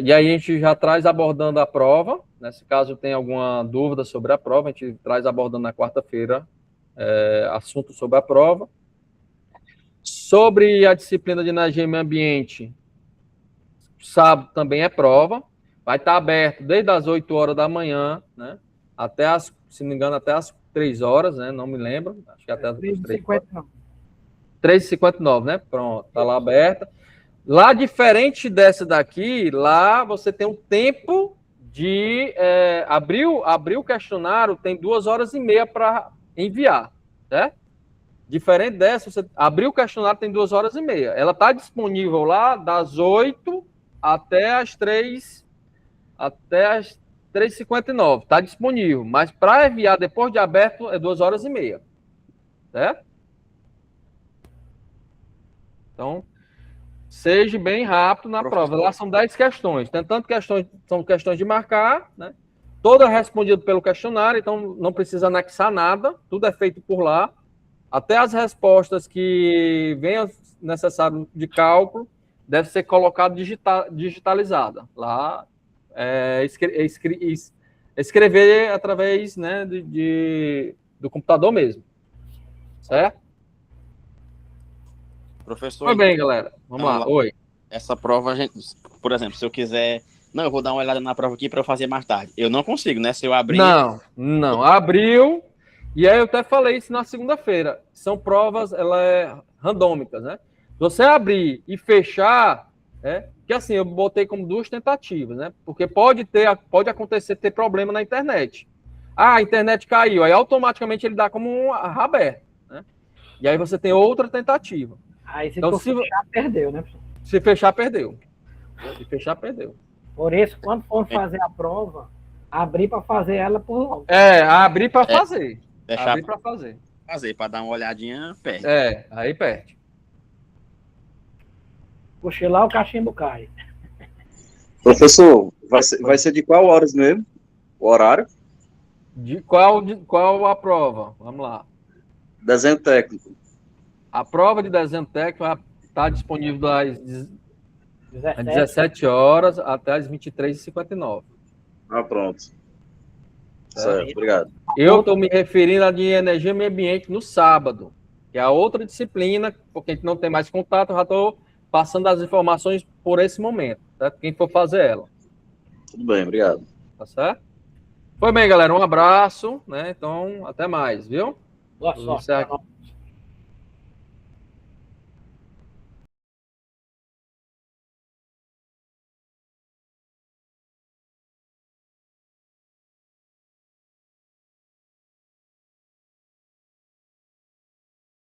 S1: E aí a gente já traz abordando a prova, né? Se caso tem alguma dúvida sobre a prova, a gente traz abordando na quarta-feira assunto sobre a prova. Sobre a disciplina de energia e meio ambiente, sábado também é prova, vai estar aberto desde as 8 horas da manhã, né? Até se não me engano, até as 3 horas, né? Não me lembro, acho que até as 3h59. 3h59, né? Pronto, tá lá aberta. Lá, diferente dessa daqui, lá você tem um tempo de abrir o questionário, tem 2h30 para enviar, certo? Diferente dessa, você abrir o questionário, tem 2h30. Ela está disponível lá das 8 até as 3h59. Está disponível. Mas para enviar depois de aberto, é 2h30. Certo? Então, seja bem rápido na prova. Lá são 10 questões. Tem tanto questões, são questões de marcar, né? Toda respondida pelo questionário, então não precisa anexar nada. Tudo é feito por lá. Até as respostas que venham necessário de cálculo deve ser colocado digitalizada. Lá, escrever através, né, do computador mesmo. Certo?
S10: Professor...
S1: Tudo bem, galera. Vamos lá. Oi.
S10: Essa prova, por exemplo, se eu quiser... Não, eu vou dar uma olhada na prova aqui para eu fazer mais tarde. Eu não consigo, né? Se eu abrir...
S1: Não. Abriu... E aí eu até falei isso na segunda-feira. São provas, randômicas, né? Se você abrir e fechar, que assim, eu botei como 2 tentativas, né? Porque pode acontecer ter problema na internet. A internet caiu, aí automaticamente ele dá como um aberto, né? E aí você tem outra tentativa.
S9: Aí se fechar, perdeu, né?
S1: Se fechar, perdeu. Se fechar, perdeu.
S9: Por isso, quando for fazer a prova, abrir para fazer ela por logo.
S1: Abrir para fazer.
S10: Deixar
S1: para fazer.
S10: Para dar uma olhadinha, perde.
S1: Aí perde.
S9: Cochilar, o cachimbo cai.
S6: Professor, vai ser de qual horas mesmo? O horário?
S1: De qual a prova? Vamos lá.
S6: Desenho técnico.
S1: A prova de desenho técnico está disponível das 17 horas até as 23h59.
S6: Pronto. Certo, obrigado.
S1: Eu estou me referindo à de energia e meio ambiente no sábado, que é a outra disciplina, porque a gente não tem mais contato, eu já estou passando as informações por esse momento, certo? Quem for fazer ela.
S6: Tudo bem, obrigado.
S1: Tá certo? Foi bem, galera, um abraço, né? Então, até mais, viu?
S9: Boa sorte.